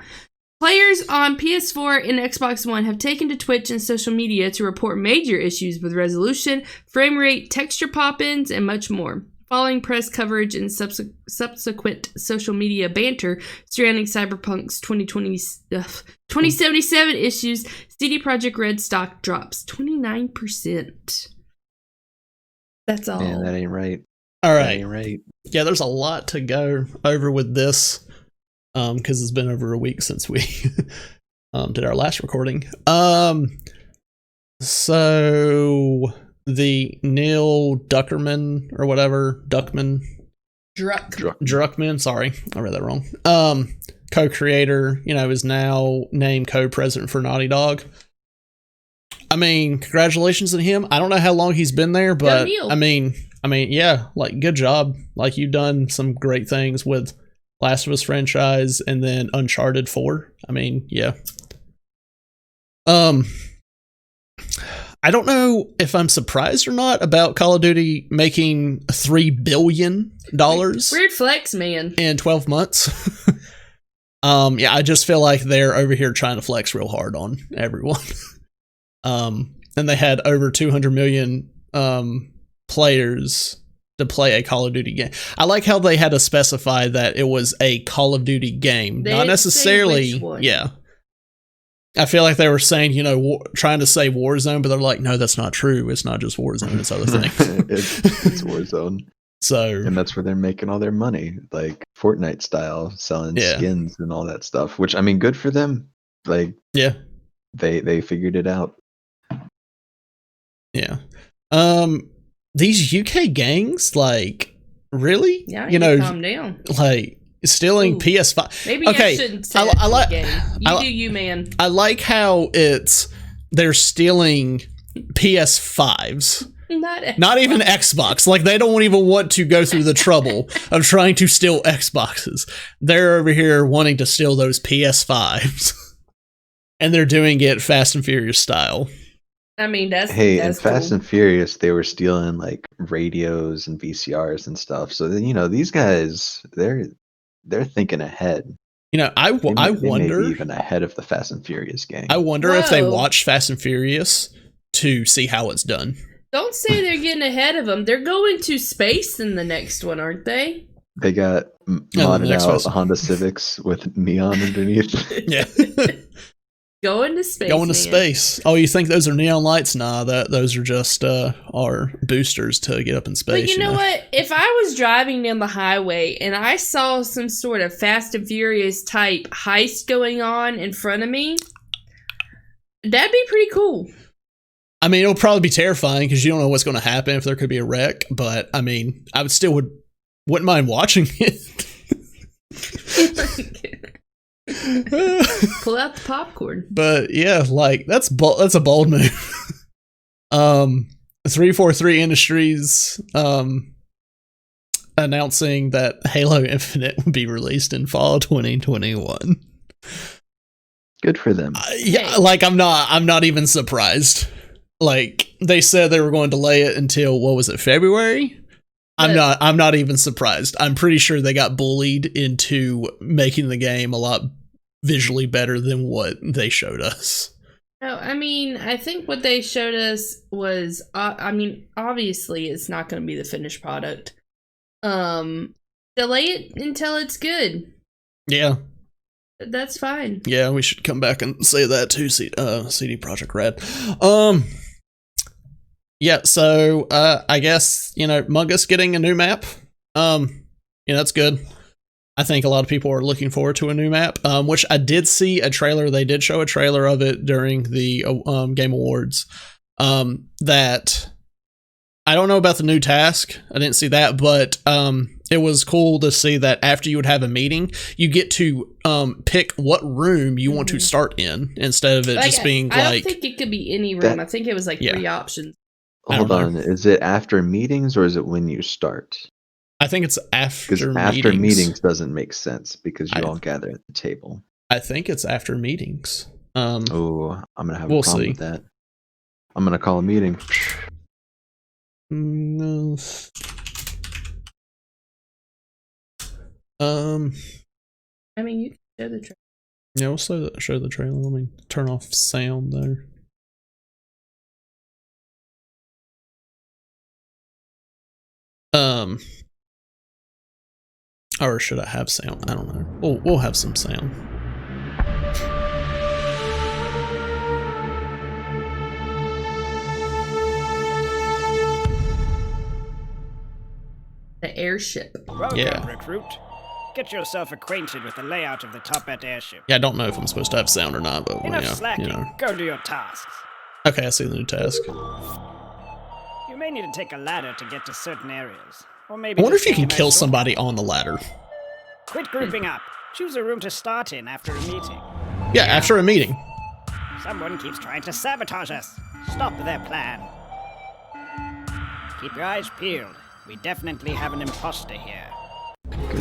Players on PS4 and Xbox One have taken to Twitch and social media to report major issues with resolution, frame rate, texture pop-ins, and much more. Following press coverage and subsequent social media banter surrounding Cyberpunk's 2077 issues, CD Projekt Red stock drops 29%. That's all. Man, that ain't right. All right. That ain't right. Yeah, there's a lot to go over with this because it's been over a week since we did our last recording. So the Neil Druckmann or whatever, Druckmann, sorry, I read that wrong. Co-creator, is now named co-president for Naughty Dog. I mean, congratulations to him. I don't know how long he's been there, but I mean, yeah, like good job. Like you've done some great things with Last of Us franchise and then Uncharted 4. I mean, yeah. I don't know if I'm surprised or not about Call of Duty making $3 billion. Weird flex, man. In 12 months. Yeah, I just feel like they're over here trying to flex real hard on everyone. And they had over 200 million players to play a Call of Duty game. I like how they had to specify that it was a Call of Duty game, not necessarily. Yeah. I feel like they were saying, trying to say Warzone, but they're like, no, that's not true. It's not just Warzone. It's other things. it's Warzone. And that's where they're making all their money, like Fortnite style, selling skins and all that stuff. Which, I mean, good for them. Like, yeah, they figured it out. Yeah. These UK gangs, like, really? Yeah, calm down. Like, stealing PS5. Maybe I shouldn't say that game. You do you, man. I like how they're stealing PS5s. Not even Xbox. Like, they don't even want to go through the trouble of trying to steal Xboxes. They're over here wanting to steal those PS5s. And they're doing it Fast and Furious style. I mean, that's in Fast and Furious, they were stealing, like, radios and VCRs and stuff. So, these guys, they're thinking ahead. I wonder, may be even ahead of the Fast and Furious gang. I wonder if they watch Fast and Furious to see how it's done. Don't say they're getting ahead of them. They're going to space in the next one, aren't they? They got modded out Honda Civics with neon underneath. Yeah. Going to space. Going to space. Oh, you think those are neon lights? Nah, those are just our boosters to get up in space. But you know what? If I was driving down the highway and I saw some sort of Fast and Furious type heist going on in front of me, that'd be pretty cool. I mean, it'll probably be terrifying because you don't know what's going to happen if there could be a wreck. But I mean, I wouldn't mind watching it. Pull out the popcorn. But yeah, like that's a bold move. 343 Industries announcing that Halo Infinite will be released in fall 2021. Good for them. Yeah, like I'm not even surprised. Like they said they were going to delay it until what was it, February? I'm not even surprised. I'm pretty sure they got bullied into making the game a lot visually better than what they showed us. No, I mean, I think what they showed us was, obviously it's not going to be the finished product. Delay it until it's good. Yeah. That's fine. Yeah, we should come back and say that too, CD Projekt Red. Yeah, so I guess, Mungus getting a new map. That's good. I think a lot of people are looking forward to a new map, which I did see a trailer. They did show a trailer of it during the Game Awards. That I don't know about the new task. I didn't see that, but it was cool to see that after you would have a meeting, you get to pick what room you want to start in instead of it just being I don't think it could be any room. I think it was 3 options. hold on. Is it after meetings or is it when you start? I think it's after meetings. Because after meetings doesn't make sense because you all gather at the table. I think it's after meetings. I'm gonna have a problem with that. I'm gonna call a meeting. No. I mean, you can show the trailer. Yeah, we'll show the trailer. Let me turn off sound there. Or should I have sound? I don't know. We'll have some sound. The airship. Welcome, recruit. Get yourself acquainted with the layout of the Toppat airship. Yeah, I don't know if I'm supposed to have sound or not, but enough slacking. Go do your tasks. Okay, I see the new task. You may need to take a ladder to get to certain areas. Or maybe I wonder if you can kill somebody on the ladder. Quit grouping up. Choose a room to start in after a meeting. Yeah, after a meeting. Someone keeps trying to sabotage us. Stop their plan. Keep your eyes peeled. We definitely have an imposter here.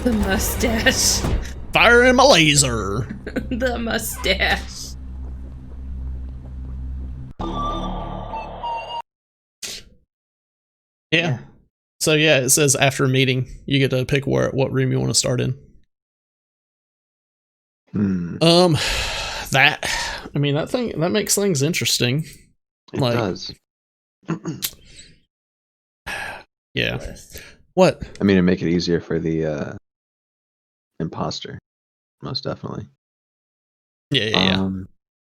The mustache. Fire him a laser. The mustache. Yeah. So yeah, it says after a meeting, you get to pick what room you want to start in. That makes things interesting. It does. Yeah. What? I mean, it'd make it easier for the imposter, most definitely. Yeah.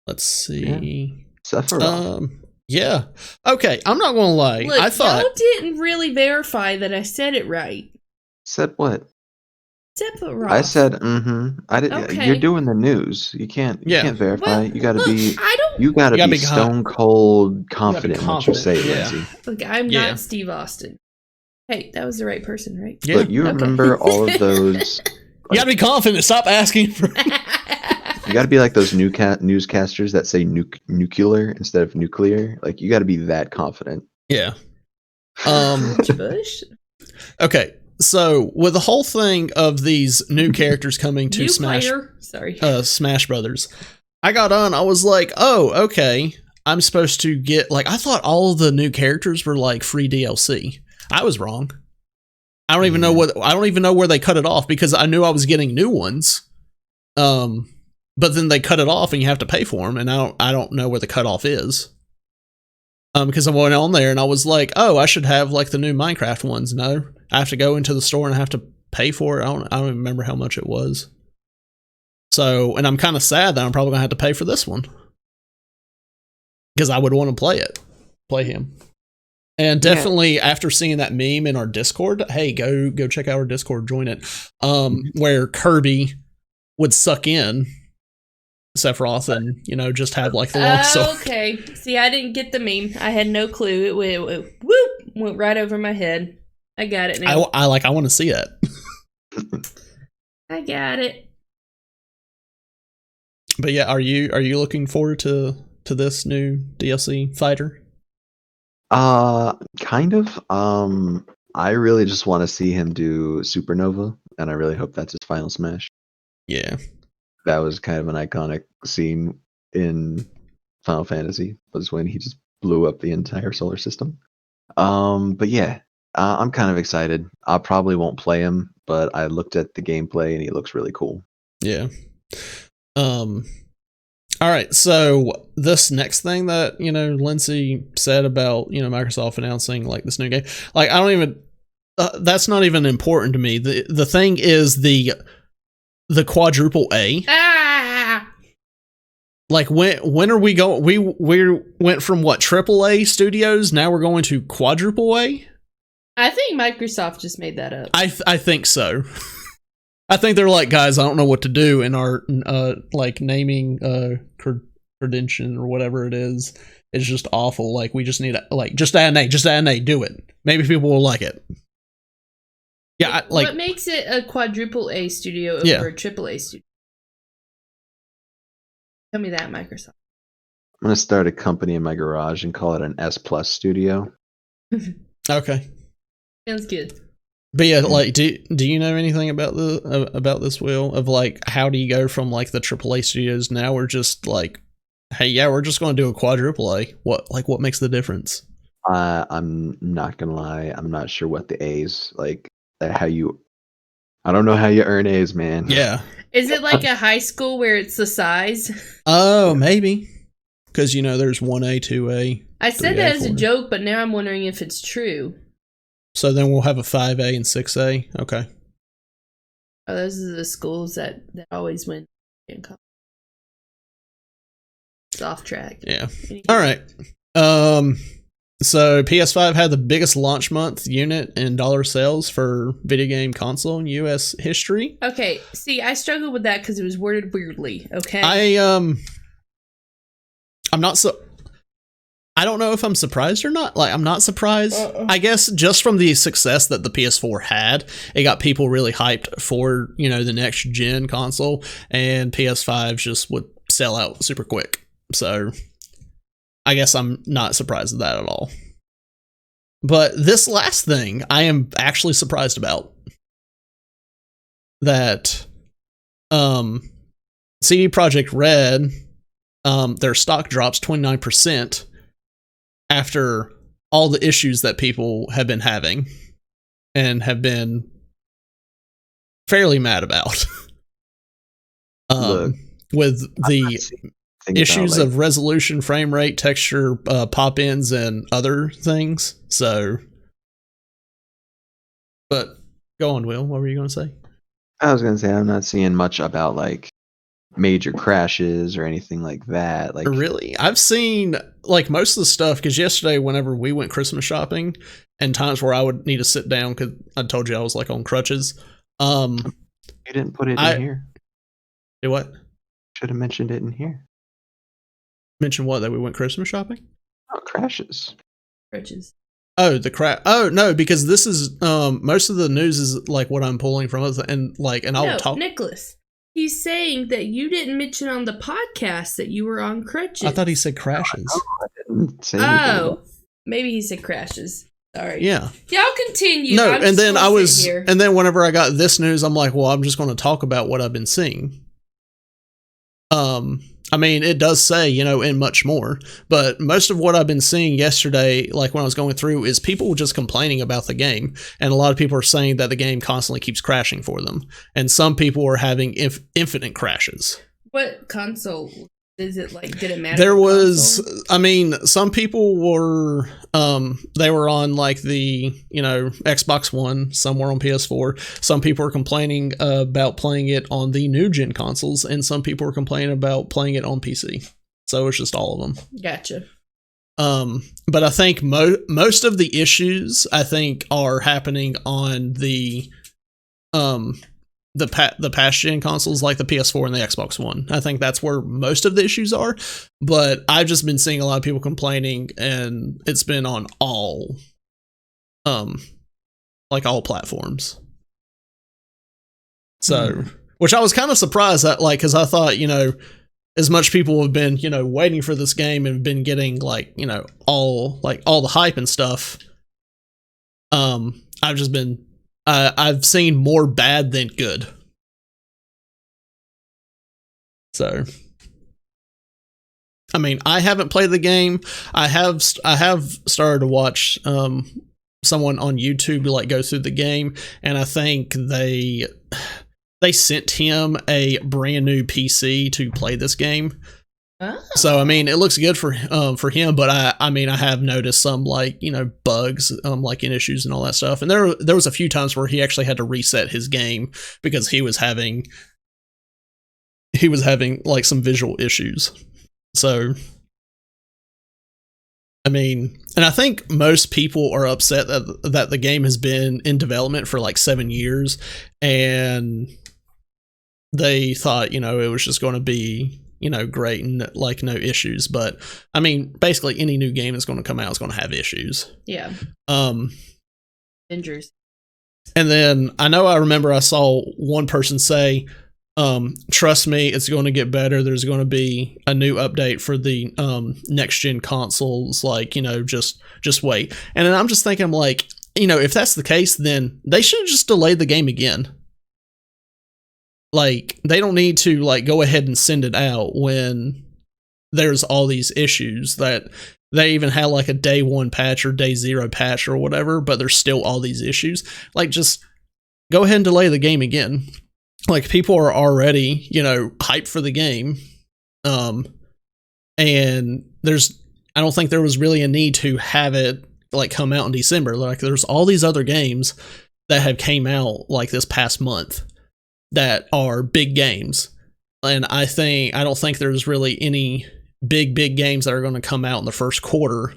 Let's see. Yeah. Sephiroth. Yeah. Okay, I'm not gonna lie. Look, I thought y'all didn't really verify that I said it right. Said what? Sephiroth. I said, I didn't. Okay. You're doing the news. You can't verify. Well, you gotta look, be. You gotta be stone cold confident in what you say, Lindsay. Look, I'm not Steve Austin. Hey, that was the right person, right? Yeah. But you remember all of those. You gotta be confident. Stop asking for. You gotta be like those newscasters that say nuclear instead of nuclear. Like you gotta be that confident. Yeah. Bush. Okay, so with the whole thing of these new characters coming to Smash Brothers, I got on. I was like, oh, okay. I'm supposed to get I thought all of the new characters were like free DLC. I was wrong. I don't even know where they cut it off because I knew I was getting new ones. But then they cut it off and you have to pay for them, and I don't know where the cutoff is. Because I went on there and I was like, oh, I should have like the new Minecraft ones. No, I have to go into the store and I have to pay for it. I don't even remember how much it was. So, and I'm kind of sad that I'm probably gonna have to pay for this one because I would want to play him. And definitely after seeing that meme in our Discord, hey, go check out our Discord, join it. Where Kirby would suck in Sephiroth and just have like the long sword. Okay, see, I didn't get the meme. I had no clue. It went right over my head. I got it now. I want to see it. I got it. But yeah, are you looking forward to this new DLC fighter? Kind of. I really just want to see him do Supernova, and I really hope that's his final smash. Yeah. That was kind of an iconic scene in Final Fantasy, was when he just blew up the entire solar system. But yeah, I'm kind of excited. I probably won't play him, but I looked at the gameplay and he looks really cool. Yeah. All right, so this next thing that, Lindsay said about, Microsoft announcing like this new game, like I don't even that's not even important to me. The thing is the quadruple A. Like when are we going? We went from what, triple A studios, now we're going to quadruple A? I think Microsoft just made that up. I think so. I think they're like, guys, I don't know what to do in our like naming credential or whatever it is. It's just awful. Like we just need just add an A, do it. Maybe people will like it. Yeah, what makes it a quadruple A studio over a triple A studio? Tell me that, Microsoft. I'm gonna start a company in my garage and call it an S+ studio. Okay. Sounds good. But yeah, like, do you know anything about about this, Will? Of like, how do you go from like the AAA studios now we're just like, hey, yeah, we're just going to do a quadruple A. What makes the difference? I'm not gonna lie. I'm not sure what the A's like. How you? I don't know how you earn A's, man. Yeah. Is it like a high school where it's the size? Oh, maybe. Because there's 1A, 2A. I said that as a joke, but now I'm wondering if it's true. So then we'll have a 5A and 6A. Okay. Oh, those are the schools that always win. It's off track. Yeah. All right. So PS5 had the biggest launch month unit in dollar sales for video game console in U.S. history. Okay. See, I struggled with that because it was worded weirdly. Okay. I'm not so. I don't know if I'm surprised or not. Like, I'm not surprised. I guess just from the success that the PS4 had, it got people really hyped for, the next gen console, and PS5 just would sell out super quick. So I guess I'm not surprised at that at all. But this last thing, I am actually surprised about. That CD Projekt Red, their stock drops 29%. After all the issues that people have been having and have been fairly mad about. Look, with the issues of resolution, frame rate, texture, pop-ins, and other things. So, but go on, Will. What were you going to say? I was going to say I'm not seeing much about like major crashes or anything like that. Like, really, I've seen like most of the stuff, because yesterday whenever we went Christmas shopping and times where I would need to sit down because I told you I was like on crutches. You didn't put it in here. Do what? Should have mentioned it in here. Mention what? That we went Christmas shopping? Oh, crashes. Crutches. Oh, the crap. Oh, no, because this is most of the news is like what I'm pulling from it, and I'll talk. Nicholas, he's saying that you didn't mention on the podcast that you were on crutches. I thought he said crashes. I didn't say anything. Maybe he said crashes. Sorry. Yeah. Y'all continue. No, and then whenever I got this news, I'm like, well, I'm just going to talk about what I've been seeing. I mean, it does say, and much more, but most of what I've been seeing yesterday, like when I was going through, is people just complaining about the game. And a lot of people are saying that the game constantly keeps crashing for them. And some people are having infinite crashes. What console is it like? Did it matter? There was, I mean, some people were, they were on like the, Xbox One, some were on PS4. Some people were complaining about playing it on the new gen consoles, and some people were complaining about playing it on PC. So it's just all of them. Gotcha. But I think most of the issues I think are happening on the past gen consoles like the PS4 and the Xbox One. I think that's where most of the issues are, but I've just been seeing a lot of people complaining, and it's been on all platforms. So, which I was kind of surprised at, like, because I thought, as much people have been, waiting for this game and been getting all the hype and stuff. I've just been I've seen more bad than good. So, I mean, I haven't played the game. I have started to watch someone on YouTube go through the game, and I think they sent him a brand new PC to play this game. Oh. So I mean, it looks good for him, but I mean, I have noticed some bugs, and issues and all that stuff. And there was a few times where he actually had to reset his game because he was having some visual issues. So I mean, and I think most people are upset that the game has been in development for 7 years, and they thought it was just going to be great and no issues. But I mean, basically any new game that's going to come out is going to have issues. Yeah. Avengers. And then I remember I saw one person say, Trust me, it's going to get better. There's going to be a new update for the next gen consoles. Like, just wait. And then I'm just thinking, like, if that's the case, then they should have just delayed the game again. Like, they don't need to like go ahead and send it out when there's all these issues that they even had like a day 1 patch or day 0 patch or whatever, but there's still all these issues. Like, just go ahead and delay the game again. Like, people are already, hyped for the game. And I don't think there was really a need to have it like come out in December. Like, there's all these other games that have came out like this past month that are big games. And I don't think there's really any big games that are going to come out in the first quarter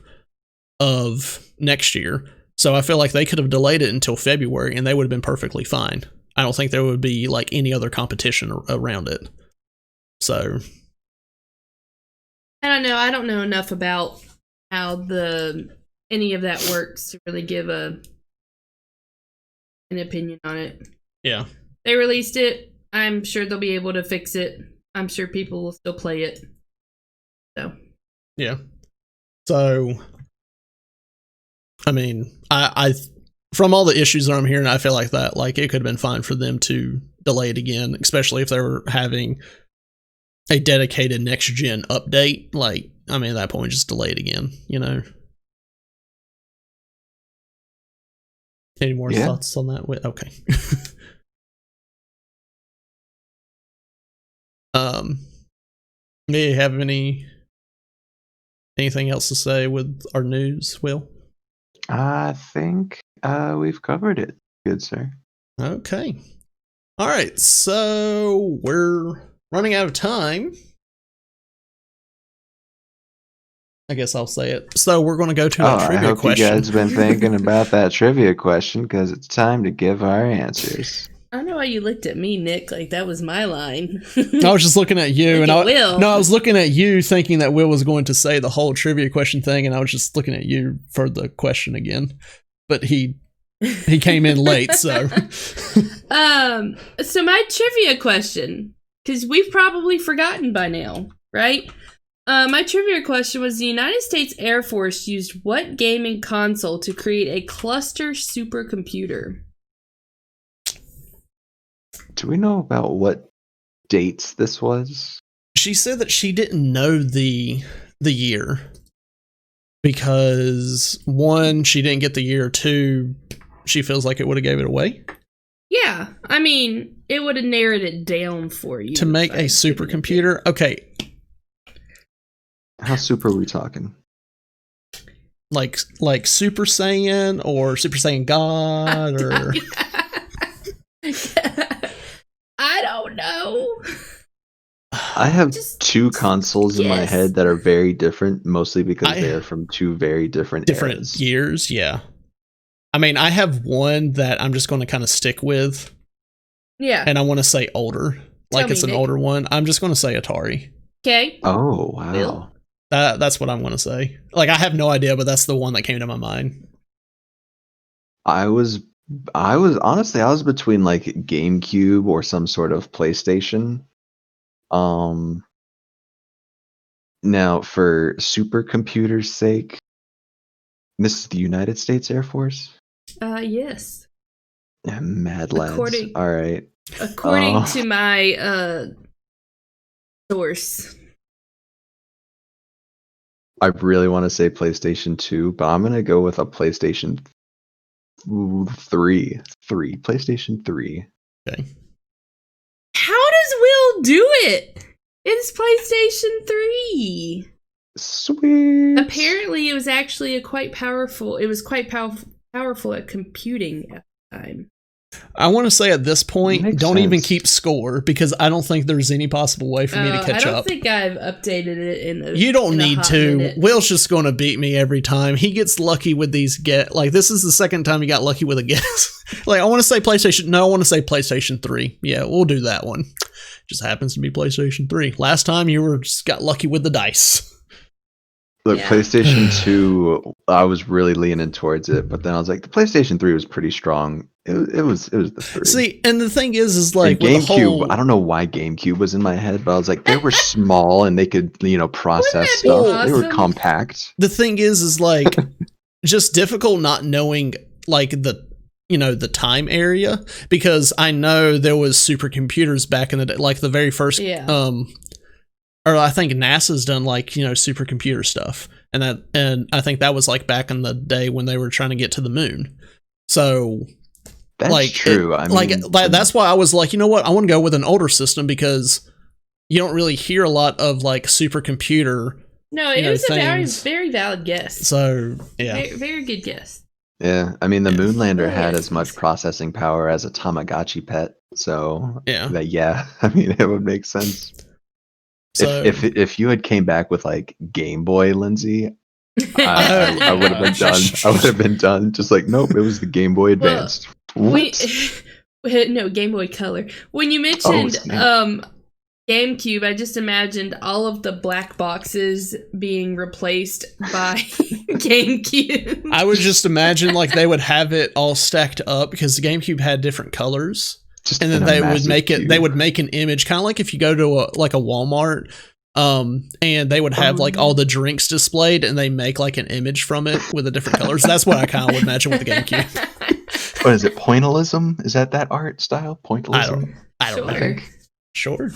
of next year. So I feel like they could have delayed it until February and they would have been perfectly fine. I don't think there would be like any other competition around it. So I don't know. I don't know enough about how any of that works to really give an opinion on it. Yeah. They released it. I'm sure they'll be able to fix it. I'm sure people will still play it. So. Yeah. So I mean, I from all the issues that I'm hearing, I feel like that, like, it could have been fine for them to delay it again, especially if they were having a dedicated next gen update. Like, I mean, at that point, just delay it again, Any more thoughts on that? Okay. Do you have anything else to say with our news, Will? I think we've covered it. Good, sir. Okay. All right. So we're running out of time. I guess I'll say it. So we're going to go to a trivia question. You guys been thinking about that trivia question because it's time to give our answers. I don't know why you looked at me, Nick, like that was my line. I was just looking at you, and I was looking at you thinking that Will was going to say the whole trivia question thing, and I was just looking at you for the question again. But he came in late, so. So my trivia question, because we've probably forgotten by now, right? My trivia question was: the United States Air Force used what gaming console to create a cluster supercomputer? Do we know about what dates this was? She said that she didn't know the year because, 1, she didn't get the year, 2, she feels like it would have gave it away. Yeah, I mean, it would have narrowed it down for you. To make a supercomputer? Okay. How super are we talking? Like Super Saiyan or Super Saiyan God or... I don't know. I have 2 consoles in my head that are very different, mostly because they are from 2 very different eras. Years, yeah. I mean, I have one that I'm just going to kind of stick with. Yeah. And I want to say older. Like, it's an older one. I'm just going to say Atari. Okay. Oh, wow. Bill? That's what I'm going to say. Like, I have no idea, but that's the one that came to my mind. I was honestly, I was between like GameCube or some sort of PlayStation. Now for supercomputer's sake, this is the United States Air Force? Yes. Mad lads. All right. According to my source. I really want to say PlayStation 2, but I'm going to go with a PlayStation 3. PlayStation 3. Okay. How does Will do it? It's PlayStation 3. Sweet. Apparently, it was actually quite powerful at computing at the time. I want to say at this point, don't even keep score because I don't think there's any possible way for me to catch up. I don't think I've updated it You don't need to. Will's just going to beat me every time. He gets lucky with these this is the second time he got lucky with a guess. Like, I want to say PlayStation. No, I want to say PlayStation 3. Yeah, we'll do that one. Just happens to be PlayStation 3. Last time you just got lucky with the dice. Look, PlayStation 2, I was really leaning towards it, but then I was like, the PlayStation 3 was pretty strong. It was the 3. See, and the thing is like and with GameCube, the whole, I don't know why GameCube was in my head, but I was like, they were small and they could, process that be stuff. awesome? They were compact. the thing is like just difficult not knowing like the time area, because I know there was supercomputers back in the day, like the very first or I think NASA's done like supercomputer stuff, and I think that was like back in the day when they were trying to get to the moon. So that's like true. That's why I was like, you know what, I want to go with an older system, because you don't really hear a lot of like supercomputer. No, it was things. A very valid guess. So yeah, very good guess. Yeah, I mean the Moonlander had as much processing power as a Tamagotchi pet, so I mean it would make sense. So, if you had came back with like Game Boy, Lindsay, I would have been done. I would have been done. Just like, nope, it was the Game Boy Advanced. No, Game Boy Color. When you mentioned GameCube, I just imagined all of the black boxes being replaced by GameCube. I would just imagine like they would have it all stacked up, because the GameCube had different colors. And then they would make it. They would make an image, kind of like if you go to a Walmart, and they would have like all the drinks displayed, and they make like an image from it with the different colors. That's what I kind of would imagine with the GameCube. What is it? Pointillism? Is that art style? Pointillism? I don't know. Sure.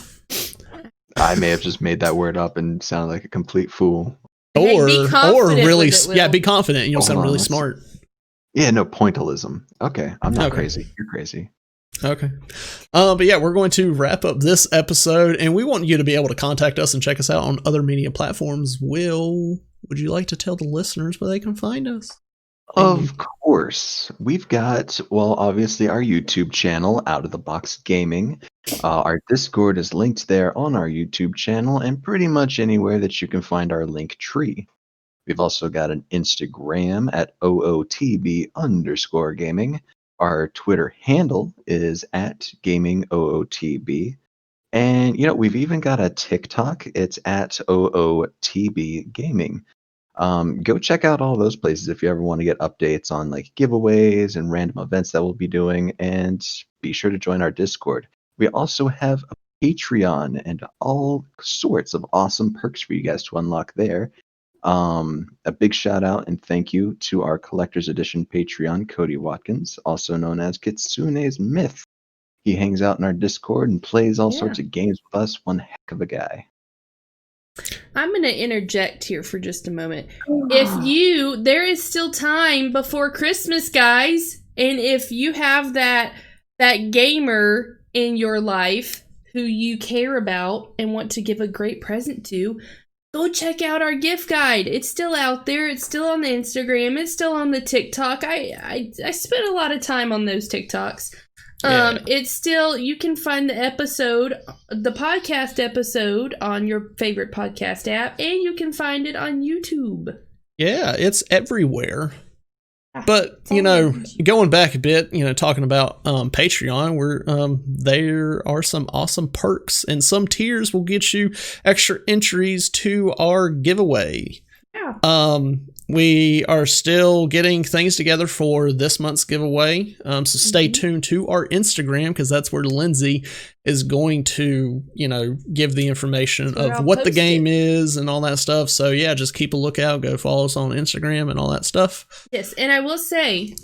I may have just made that word up and sounded like a complete fool. Or really, be confident. You'll sound really smart. Yeah, no, pointillism. Okay, I'm not crazy. You're crazy. Okay. But yeah, we're going to wrap up this episode, and we want you to be able to contact us and check us out on other media platforms. Will, would you like to tell the listeners where they can find us? Of course. We've got, obviously our YouTube channel, Out of the Box Gaming. Our Discord is linked there on our YouTube channel, and pretty much anywhere that you can find our link tree. We've also got an Instagram at OOTB_gaming. Our Twitter handle is at GamingOOTB. And, we've even got a TikTok. It's at OOTB Gaming. Go check out all those places if you ever want to get updates on like giveaways and random events that we'll be doing. And be sure to join our Discord. We also have a Patreon and all sorts of awesome perks for you guys to unlock there. A big shout out and thank you to our Collector's Edition Patreon, Cody Watkins, also known as Kitsune's Myth. He hangs out in our Discord and plays all sorts of games with us. One heck of a guy. I'm going to interject here for just a moment. There is still time before Christmas, guys. And if you have that gamer in your life who you care about and want to give a great present to, go check out our gift guide. It's still out there. It's still on the Instagram. It's still on the TikTok. I spent a lot of time on those TikToks. It's still, you can find the podcast episode on your favorite podcast app, and you can find it on YouTube. Yeah, it's everywhere. But, going back a bit, talking about Patreon, there are some awesome perks, and some tiers will get you extra entries to our giveaway. Yeah. We are still getting things together for this month's giveaway. So stay tuned to our Instagram, because that's where Lindsay is going to, give the information of what the game is and all that stuff. So yeah, just keep a lookout. Go follow us on Instagram and all that stuff. Yes, and I will say,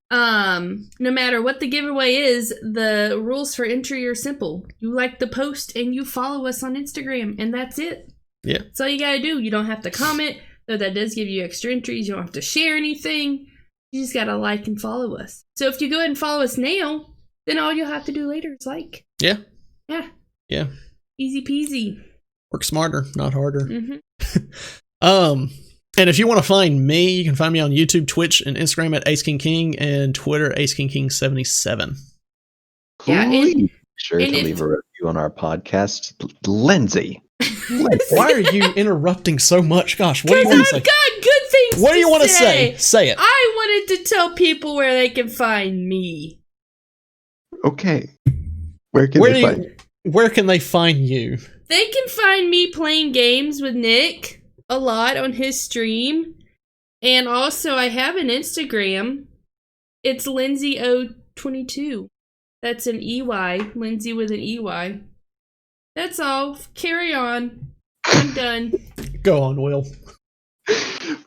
no matter what the giveaway is, the rules for entry are simple. You like the post and you follow us on Instagram, and that's it. Yeah. That's all you gotta do. You don't have to comment. Though that does give you extra entries. You don't have to share anything. You just gotta like and follow us. So if you go ahead and follow us now, then all you'll have to do later is like. Yeah. Yeah. Yeah. Easy peasy. Work smarter, not harder. Mm-hmm. And if you want to find me, you can find me on YouTube, Twitch, and Instagram at AceKingKing, and Twitter AceKingKing77. Yeah, be sure to leave a review on our podcast, Lindsay. Why are you interrupting so much? Gosh, what do you want to say? I've got good things. What do you want to say? Say it. I wanted to tell people where they can find me. Okay. Where can they find you? Where can they find you? They can find me playing games with Nick a lot on his stream. And also, I have an Instagram. It's Lindsay022. That's an EY. Lindsay with an EY. That's all. Carry on. I'm done. Go on, Will.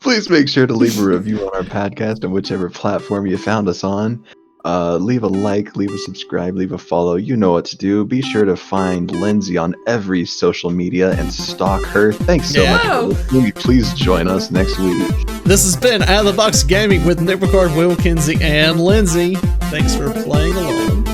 Please make sure to leave a review on our podcast on whichever platform you found us on. Leave a like, leave a subscribe, leave a follow. You know what to do. Be sure to find Lindsay on every social media and stalk her. Thanks so much for listening. Please join us next week. This has been Out of the Box Gaming with Nick Ricard, Will Kinsey, and Lindsay. Thanks for playing along.